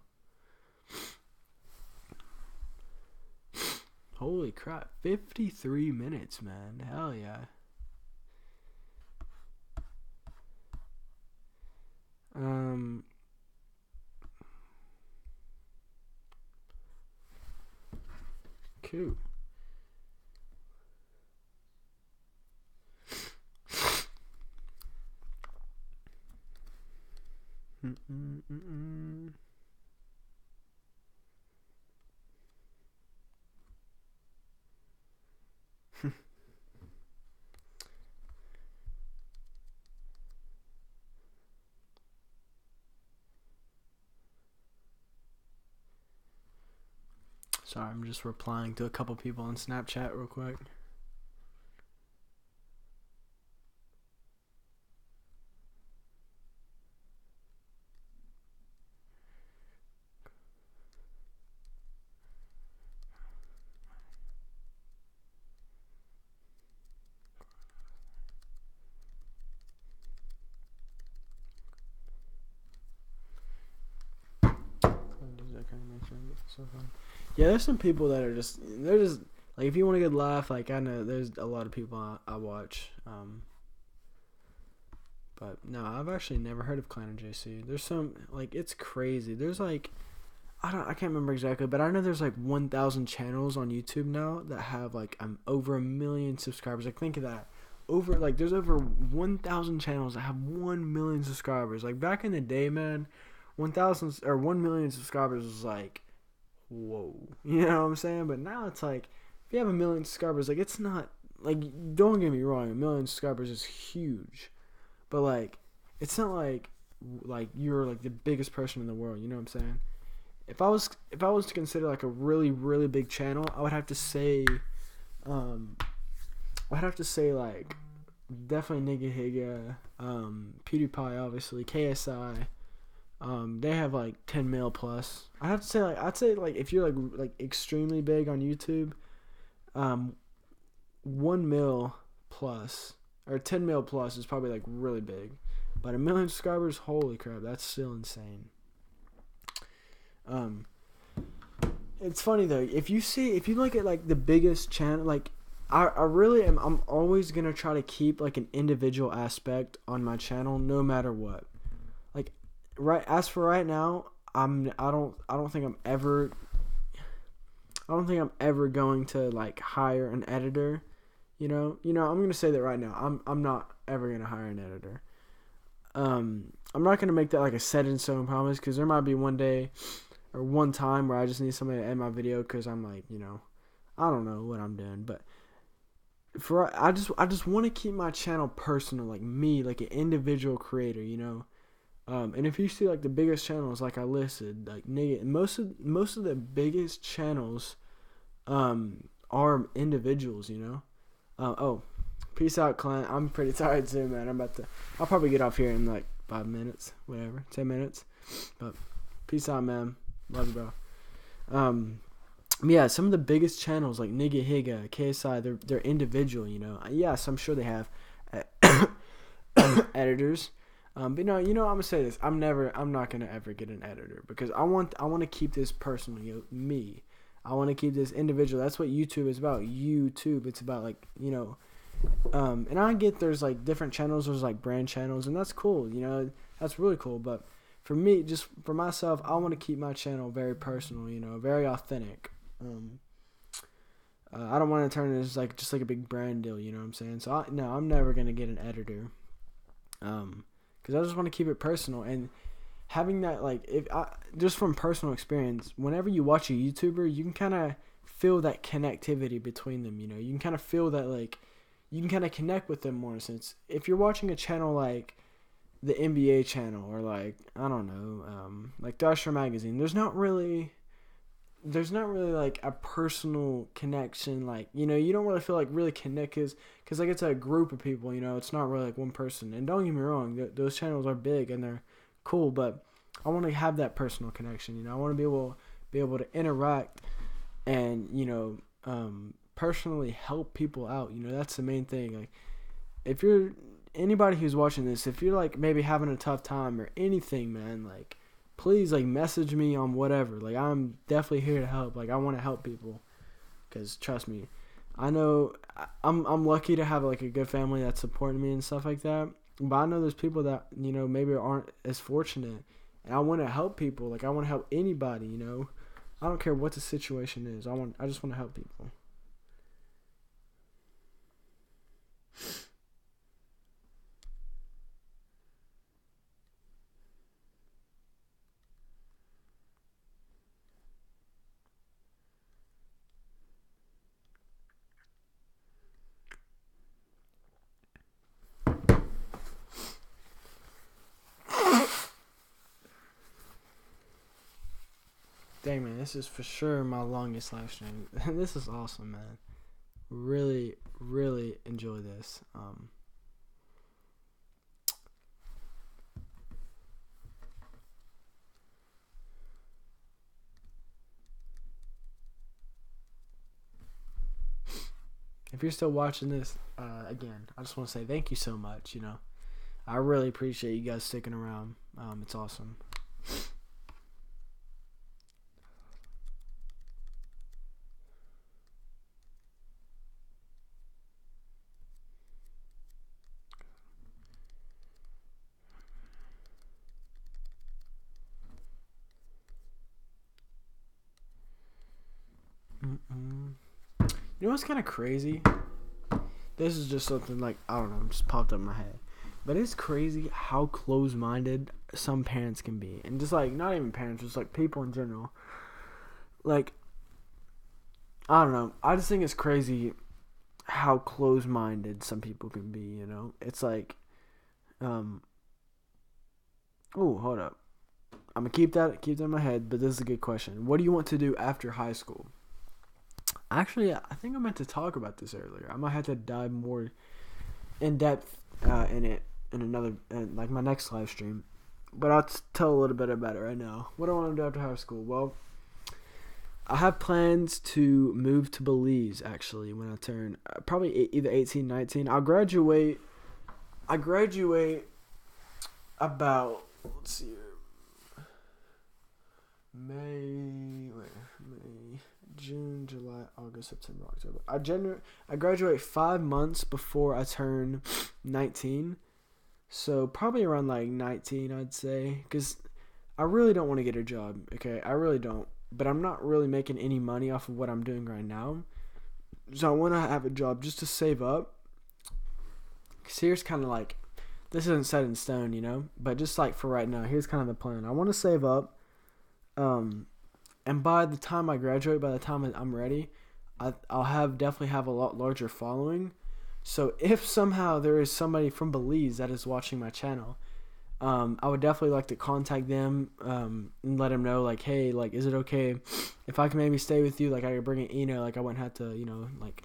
Holy crap, 53 minutes, man. Hell yeah. Cool. Sorry, I'm just replying to a couple people on Snapchat real quick. So fun. Yeah, there's some people that are they're just like, if you want a good laugh, like I know there's a lot of people I watch, but no, I've actually never heard of Clan and JC. There's some, like, it's crazy. There's like, I can't remember exactly, but I know there's like 1,000 channels on YouTube now that have like over 1 million subscribers. Like, think of that. There's over 1,000 channels that have 1 million subscribers. Like, back in the day, man, 1,000 or 1 million subscribers was like, whoa, you know what I'm saying? But now it's like, if you have 1 million subscribers, like, it's not like, don't get me wrong, 1 million subscribers is huge, but like it's not like you're like the biggest person in the world. You know what I'm saying? If I was to consider like a really really big channel, I would have to say, like definitely Nigga Higa, PewDiePie, obviously KSI. They have like 10 mil plus. I'd say like if you're like extremely big on YouTube, 1 mil plus or 10 mil plus is probably like really big. But 1 million subscribers, holy crap, that's still insane. It's funny though, if you look at like the biggest channel, like I really am, I'm always gonna try to keep like an individual aspect on my channel no matter what. Like as for right now, I don't think I'm ever going to like hire an editor. You know, I'm gonna say that right now. I'm not ever gonna hire an editor. I'm not gonna make that like a set in stone promise, because there might be one day or one time where I just need somebody to edit my video because I'm like, I don't know what I'm doing, but I just want to keep my channel personal, like me, like an individual creator, and if you see like the biggest channels, like I listed, like nigga, most of the biggest channels, are individuals, Oh, peace out, client. I'm pretty tired too, man. I'll probably get off here in like 5 minutes, whatever, 10 minutes, but peace out, man. Love you, bro. Yeah, some of the biggest channels like Nigga Higa, KSI, they're individual, Yes, I'm sure they have editors. But I'm gonna say this. I'm not gonna ever get an editor, because I want to keep this personal, me. I want to keep this individual. That's what YouTube is about. YouTube, it's about like, and I get there's like different channels, there's like brand channels, and that's cool, that's really cool. But for me, just for myself, I want to keep my channel very personal, very authentic. I don't want to turn it into just like a big brand deal, you know what I'm saying? So I'm never gonna get an editor, because I just want to keep it personal. And having that, like, just from personal experience, whenever you watch a YouTuber, you can kind of feel that connectivity between them. You can kind of feel that, like, you can kind of connect with them more. Since if you're watching a channel like the NBA channel, or like, I don't know, like Thrasher Magazine, there's not really like a personal connection. Like, you don't really feel like really connected, because like it's a group of people, it's not really like one person. And don't get me wrong, those channels are big and they're cool, but I want to have that personal connection. I want to be able to interact and personally help people out. That's the main thing. Like, if you're anybody who's watching this, if you're like maybe having a tough time or anything, man, like, please, like, message me on whatever. Like, I'm definitely here to help. Like, I want to help people, because trust me, I know I'm lucky to have like a good family that's supporting me and stuff like that. But I know there's people that maybe aren't as fortunate, and I want to help people. Like, I want to help anybody. I don't care what the situation is. I just want to help people. Dang, man, this is for sure my longest live stream. This is awesome, man. Really, really enjoy this. If you're still watching this, again, I just want to say thank you so much. I really appreciate you guys sticking around. It's awesome. You know what's kind of crazy? This is just something like, I don't know, just popped up in my head. But it's crazy how close-minded some parents can be. And just like, not even parents, just like people in general. Like, I don't know. I just think it's crazy how close-minded some people can be, It's like, Oh, hold up. I'm gonna keep that in my head, but this is a good question. What do you want to do after high school? Actually, I think I meant to talk about this earlier. I might have to dive more in depth in it in another, like my next live stream. But I'll tell a little bit about it right now. What do I want to do after high school? Well, I have plans to move to Belize actually when I turn probably either 18, 19. I graduate about, let's see here, May, June, July, August, September, October. I graduate 5 months before I turn 19. So probably around like 19, I'd say, because I really don't want to get a job. Okay, I really don't. But I'm not really making any money off of what I'm doing right now. So I want to have a job just to save up. Because here's kind of like, this isn't set in stone, you know. But just like for right now, here's kind of the plan. I want to save up. And by the time I graduate, by the time I'm ready, I'll definitely have a lot larger following. So if somehow there is somebody from Belize that is watching my channel, I would definitely like to contact them and let them know, like, hey, like, is it okay if I can maybe stay with you? Like, I could bring an like, I wouldn't have to, you know, like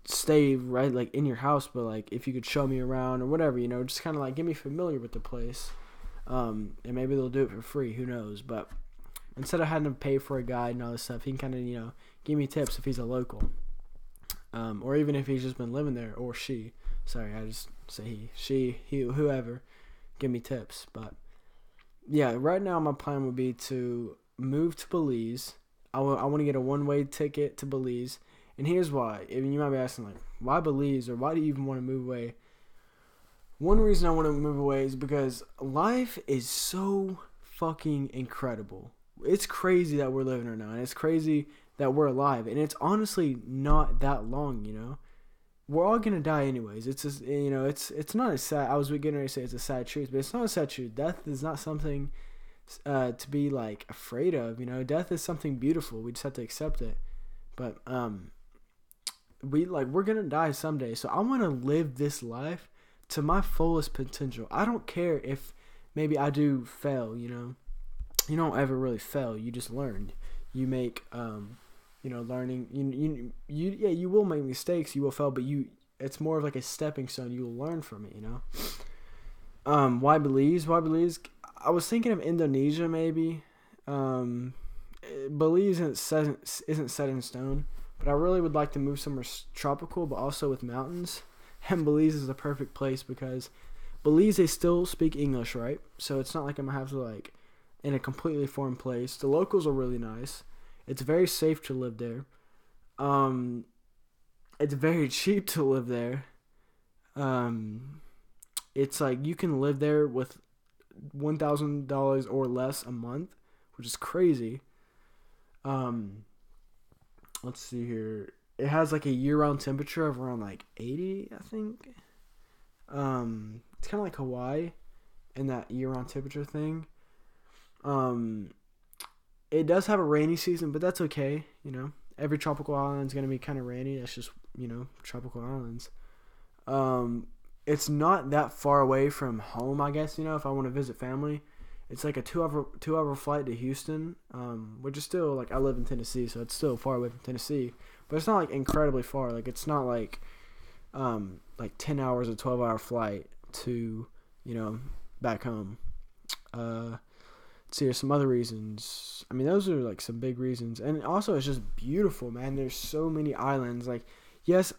stay right, like, in your house, but, like, if you could show me around or whatever, you know, just kind of, like, get me familiar with the place. And maybe they'll do it for free, who knows, but instead of having to pay for a guide and all this stuff, he can kind of, you know, give me tips if he's a local. Or even if he's just been living there, or she. Sorry, I just say he, whoever, give me tips. But yeah, right now my plan would be to move to Belize. I want to get a one-way ticket to Belize, and here's why. I mean, you might be asking, like, why Belize, or why do you even want to move away? One reason I want to move away is because life is so fucking incredible. It's crazy that we're living right now, and it's crazy that we're alive, and it's honestly not that long, you know. We're all gonna die anyways. It's just, you know, it's not a sad. I was getting ready to say it's a sad truth, but it's not a sad truth. Death is not something to be like afraid of. You know, death is something beautiful. We just have to accept it. But we're gonna die someday. So I want to live this life to my fullest potential. I don't care if maybe I do fail. You know, you don't ever really fail. You just learn. You make you know, learning, you will make mistakes, you will fail, but it's more of like a stepping stone. You will learn from it, you know. Why Belize? I was thinking of Indonesia, maybe. Belize isn't set in stone, but I really would like to move somewhere tropical, but also with mountains. And Belize is the perfect place because Belize, they still speak English, right? So it's not like I'm gonna have to, like, in a completely foreign place. The locals are really nice. It's very safe to live there. It's very cheap to live there. It's like you can live there with $1,000 or less a month, which is crazy. Let's see here. It has like a year-round temperature of around like 80, I think. It's kind of like Hawaii in that year-round temperature thing. It does have a rainy season, but that's okay, you know. Every tropical island is going to be kind of rainy. That's just, you know, tropical islands. It's not that far away from home, I guess, you know, if I want to visit family. It's like a two-hour flight to Houston, which is still, like, I live in Tennessee, so it's still far away from Tennessee. But it's not, like, incredibly far. Like, it's not like 10 hours or 12-hour flight to, you know, back home. See, there's some other reasons. I mean, those are, like, some big reasons. And also, it's just beautiful, man. There's so many islands. Like, yes,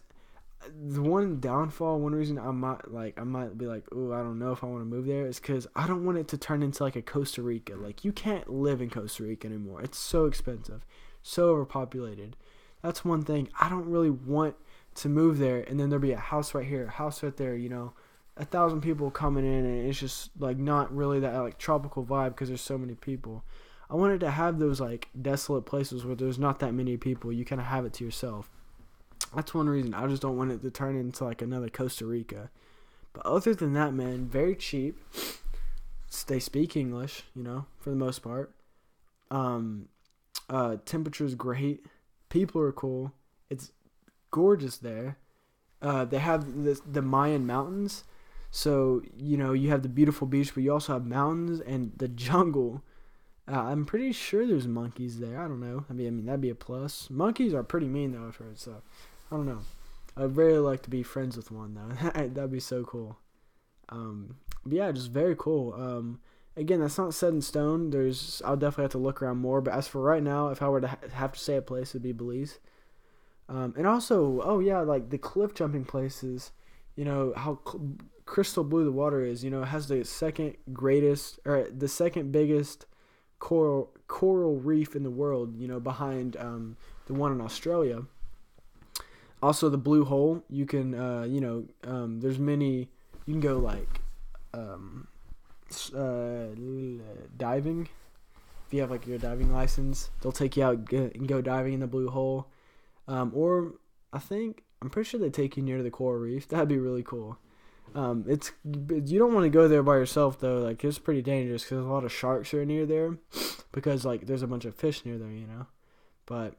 the one reason I might be like, oh, I don't know if I want to move there, is because I don't want it to turn into, like, a Costa Rica. Like, you can't live in Costa Rica anymore. It's so expensive. So overpopulated. That's one thing. I don't really want to move there, and then there'll be a house right here, a house right there, you know. 1,000 people coming in, and it's just, like, not really that, like, tropical vibe because there's so many people. I wanted to have those, like, desolate places where there's not that many people. You kind of have it to yourself. That's one reason. I just don't want it to turn into, like, another Costa Rica. But other than that, man, very cheap. They speak English, you know, for the most part. Temperature's great. People are cool. It's gorgeous there. They have the Mayan mountains. So, you have the beautiful beach, but you also have mountains and the jungle. I'm pretty sure there's monkeys there. I don't know. I mean, that'd be a plus. Monkeys are pretty mean, though, I've heard, so I don't know. I'd really like to be friends with one, though. That'd be so cool. But yeah, just very cool. Again, that's not set in stone. I'll definitely have to look around more, but as for right now, if I were to have to say a place, it'd be Belize. And also, oh yeah, like the cliff jumping places, how crystal blue the water is. It has the second biggest coral reef in the world, behind the one in Australia. Also, the blue hole, you can, there's many, you can go like diving. If you have like your diving license, they'll take you out and go diving in the blue hole. Or I'm pretty sure they take you near the coral reef. That'd be really cool. You don't want to go there by yourself though. Like, it's pretty dangerous because a lot of sharks are near there, because like there's a bunch of fish near there, But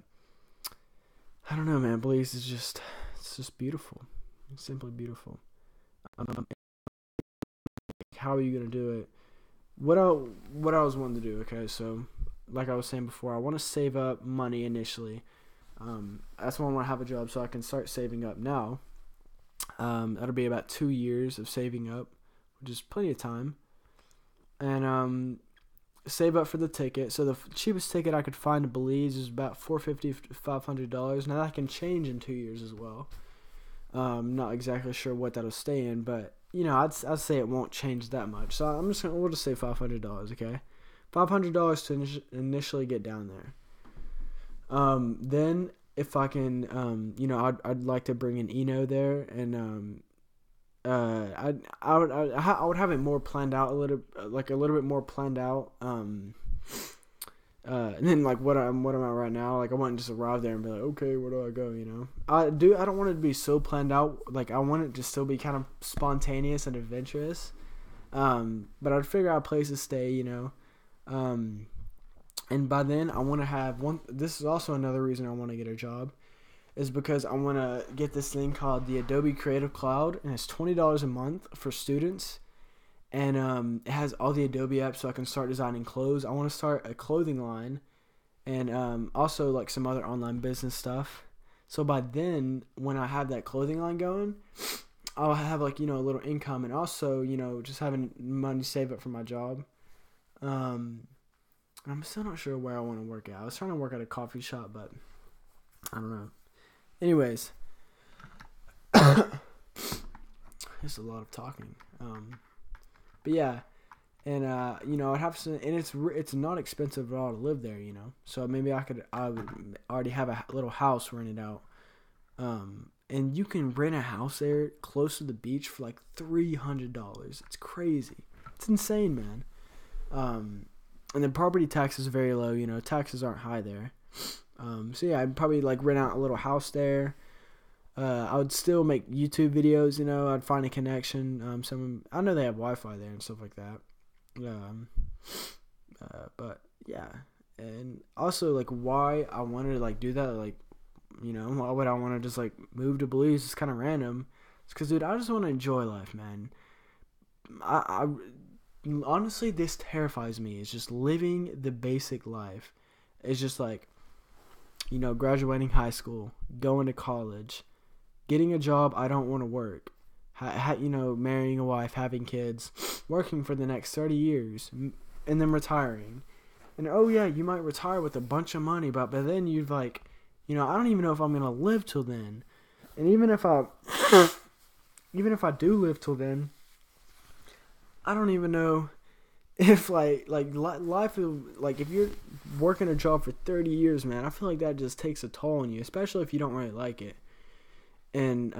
I don't know, man. Belize is it's just beautiful. It's simply beautiful. How are you gonna do it? What I was wanting to do? Okay, so like I was saying before, I want to save up money initially. That's why I want to have a job so I can start saving up now. That'll be about 2 years of saving up, which is plenty of time. And save up for the ticket. So the cheapest ticket I could find to Belize is about $450 to $500. Now that can change in 2 years as well. Not exactly sure what that'll stay in, but I'd say it won't change that much. So we'll just say $500. Okay, $500 to initially get down there. Then if I can, I'd like to bring an Eno there, and I would have it more planned out, a little bit more planned out. And then like what am I right now? Like, I wouldn't just arrive there and be like, okay, where do I go? I don't want it to be so planned out. Like, I want it to still be kind of spontaneous and adventurous. But I'd figure out a place to stay. And by then I want to have one. This is also another reason I want to get a job, is because I want to get this thing called the Adobe Creative Cloud, and it's $20 a month for students. And it has all the Adobe apps, so I can start designing clothes. I want to start a clothing line, and also like some other online business stuff. So by then, when I have that clothing line going, I'll have like a little income, and also just having money saved up for my job. I'm still not sure where I want to work at. I was trying to work at a coffee shop, but I don't know. Anyways, it's a lot of talking. But yeah, and I'd have some, and it's not expensive at all to live there, So maybe I would already have a little house rented out. And you can rent a house there close to the beach for like $300. It's crazy. It's insane, man. And the property tax is very low. Taxes aren't high there. So yeah, I'd probably like rent out a little house there. I would still make YouTube videos. I'd find a connection. I know they have Wi-Fi there and stuff like that. But yeah, and also like why I wanted to like do that, like why would I want to just like move to Belize? It's kind of random. It's because, dude, I just want to enjoy life, man. I honestly, this terrifies me. It's just living the basic life. It's just like, graduating high school, going to college, getting a job I don't want to work, marrying a wife, having kids, working for the next 30 years, and then retiring. And oh yeah, you might retire with a bunch of money, but then you've like, I don't even know if I'm going to live till then. And even if I do live till then, I don't even know if life is like, if you're working a job for 30 years, man, I feel like that just takes a toll on you, especially if you don't really like it. And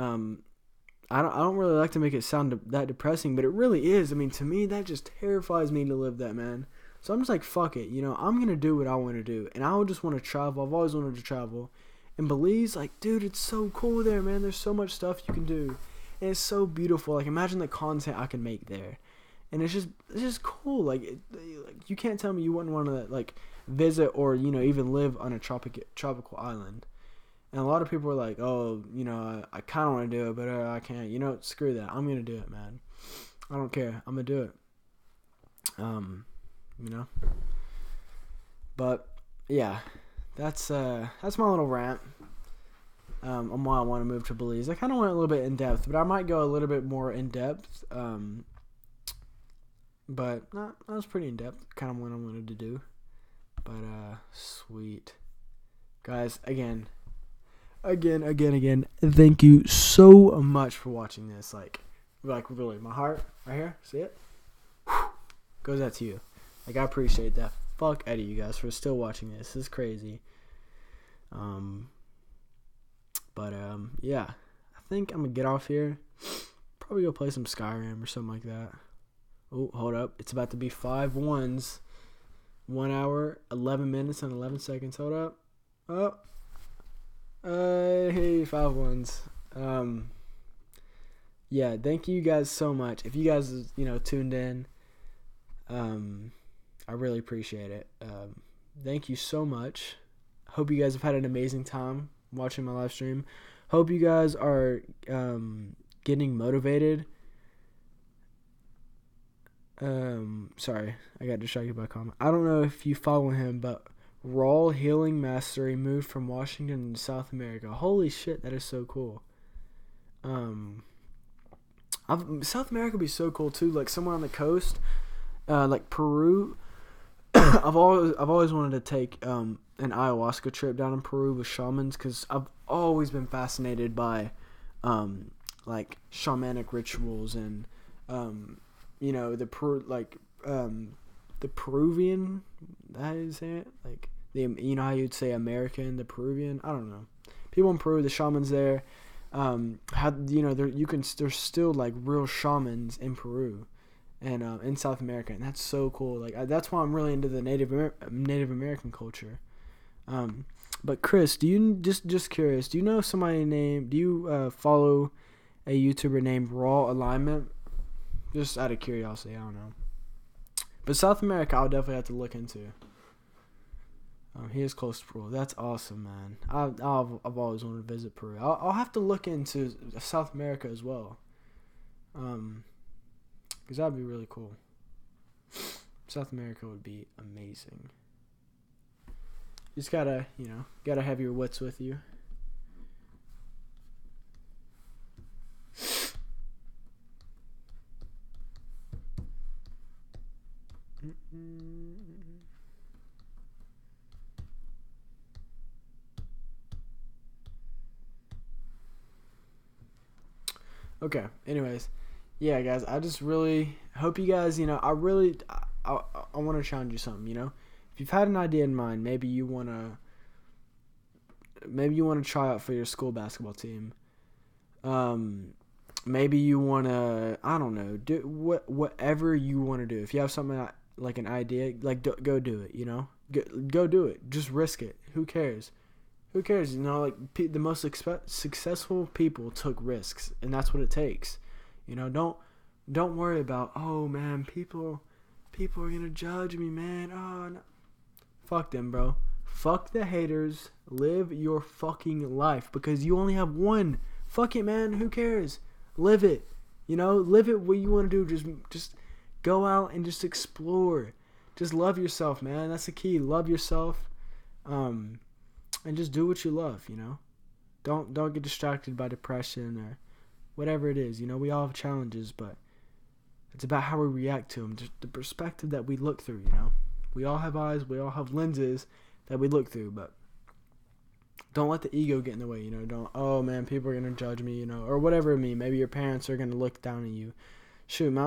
I don't really like to make it sound that depressing, but it really is. I mean, to me, that just terrifies me to live that, man. So I'm just like, fuck it, I'm gonna do what I want to do, and I would just want to travel. I've always wanted to travel. And Belize, like, dude, it's so cool there, man. There's so much stuff you can do, and it's so beautiful. Like, imagine the content I can make there. And it's just cool. Like, you can't tell me you wouldn't want to like visit or even live on a tropical island. And a lot of people are like, oh, I kind of want to do it, but I can't. Screw that. I'm gonna do it, man. I don't care. I'm gonna do it. You know. But yeah, that's my little rant. On why I want to move to Belize. I kind of went a little bit in depth, but I might go a little bit more in depth. But that was pretty in depth. Kind of what I wanted to do. But sweet, guys. Again. Thank you so much for watching this. Like really, my heart right here. See it? Goes out to you. Like, I appreciate that. Fuck out of you guys for still watching this. This is crazy. Yeah. I think I'm gonna get off here. Probably go play some Skyrim or something like that. Oh, hold up. It's about to be 5 1s. 1 hour, 11 minutes, and 11 seconds. Hold up. Oh. Hey, 5 1s. Yeah, thank you guys so much. If you guys, tuned in, I really appreciate it. Thank you so much. Hope you guys have had an amazing time watching my live stream. Hope you guys are getting motivated. Sorry, I got distracted by a comment. I don't know if you follow him, but Raw Healing Mastery moved from Washington to South America. Holy shit, that is so cool. South America would be so cool too, like somewhere on the coast, like Peru. I've always wanted to take an ayahuasca trip down in Peru with shamans, because I've always been fascinated by like shamanic rituals and the Peruvian, how do you say it? Like how you'd say American, the Peruvian. I don't know. People in Peru, the shamans there, there's still like real shamans in Peru and in South America, and that's so cool. Like that's why I'm really into the Native American culture. But Chris, do you just curious? Do you know somebody named? Do you follow a YouTuber named Raw Alignment? Just out of curiosity, I don't know. But South America, I'll definitely have to look into. He is close to Peru. That's awesome, man. I've always wanted to visit Peru. I'll have to look into South America as well. Because that'd be really cool. South America would be amazing. You just gotta have your wits with you. Okay, anyways, yeah, guys, I just really hope you guys, I want to challenge you something, if you've had an idea in mind, maybe you want to try out for your school basketball team, maybe you want to, I don't know, do whatever you want to do. If you have something like an idea, like go do it, go do it, just risk it. Who cares? Like the most successful people took risks, and that's what it takes. Don't worry about, oh man, people are gonna judge me, man. Oh, no. Fuck them, bro. Fuck the haters. Live your fucking life, because you only have one. Fuck it, man. Who cares? Live it. Live it. What you want to do, just go out and just explore. Just love yourself, man. That's the key. Love yourself. And just do what you love, Don't get distracted by depression or whatever it is. We all have challenges, but it's about how we react to them. Just the perspective that we look through, We all have eyes, we all have lenses that we look through, but don't let the ego get in the way, Don't, oh man, people are going to judge me, or whatever it means. Maybe your parents are going to look down at you. Shoot,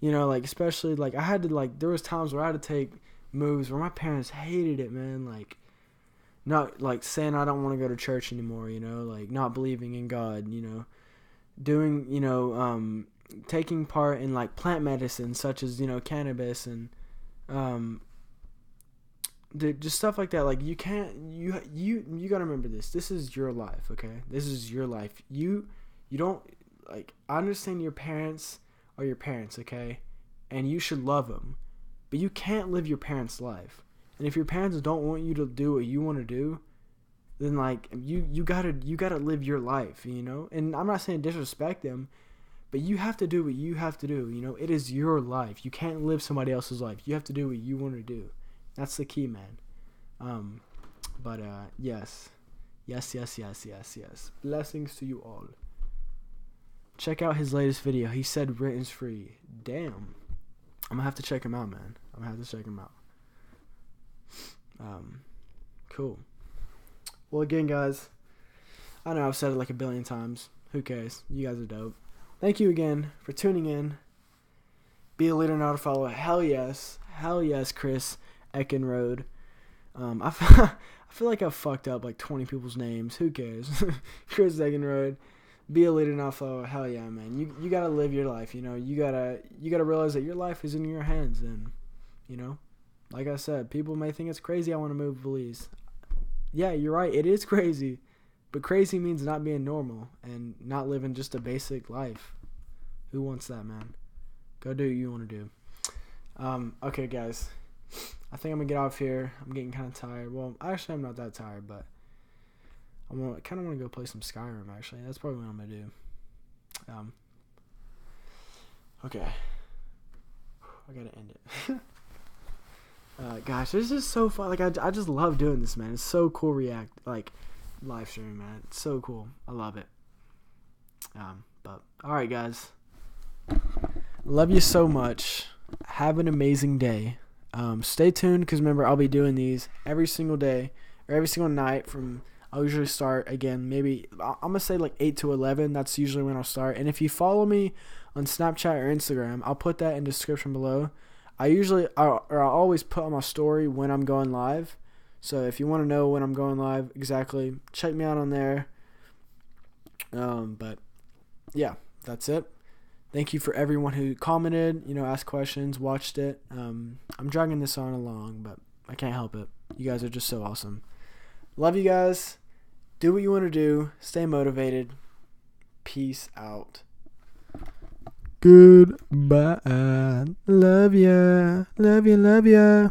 especially, I had to, there was times where I had to take moves where my parents hated it, man, not saying I don't want to go to church anymore, not believing in God, doing, taking part in plant medicine such as, cannabis and, just stuff like that. You got to remember this. This is your life. Okay. This is your life. You don't I understand your parents are your parents. Okay. And you should love them, but you can't live your parents' life. And if your parents don't want you to do what you want to do, then you gotta live your life, And I'm not saying disrespect them, But you have to do what you have to do. You know, it is your life. You can't live somebody else's life. You have to do what you want to do. That's the key, man. But yes. Yes. Blessings to you all. Check out his latest video. He said rent is free. Damn. I'm gonna have to check him out, man. I'm gonna have to check him out. Cool. Well, again, guys, I know I've said it like a billion times. Who cares? You guys are dope. Thank you again for tuning in. Be a leader, not a follower. Hell yes, Chris Eckenrode. I feel like I fucked up like 20 people's names. Who cares? Chris Eckenrode. Be a leader, not a follower. Hell yeah, man. You gotta live your life. You know, you gotta realize that your life is in your hands. And you know, like I said, people may think it's crazy I want to move to Belize. Yeah, you're right. It is crazy. But crazy means not being normal and not living just a basic life. Who wants that, man? Go do what you want to do. Okay, guys. I think I'm going to get off here. I'm getting kind of tired. Well, actually, I'm not that tired, but I kind of want to go play some Skyrim, actually. That's probably what I'm going to do. Okay. I got to end it. Gosh, this is so fun. Like, I just love doing this, man. It's so cool live streaming, man. It's so cool. I love it. But alright, guys. Love you so much. Have an amazing day. Stay tuned, because remember, I'll be doing these every single day or every single night I'll usually start again, maybe I'm gonna say like 8 to 11. That's usually when I'll start. And if you follow me on Snapchat or Instagram, I'll put that in the description below. I'll always put on my story when I'm going live. So if you want to know when I'm going live exactly, check me out on there. But yeah, that's it. Thank you for everyone who commented, asked questions, watched it. I'm dragging this on along, but I can't help it. You guys are just so awesome. Love you guys. Do what you want to do. Stay motivated. Peace out. Goodbye. Love ya. Love ya. Love ya.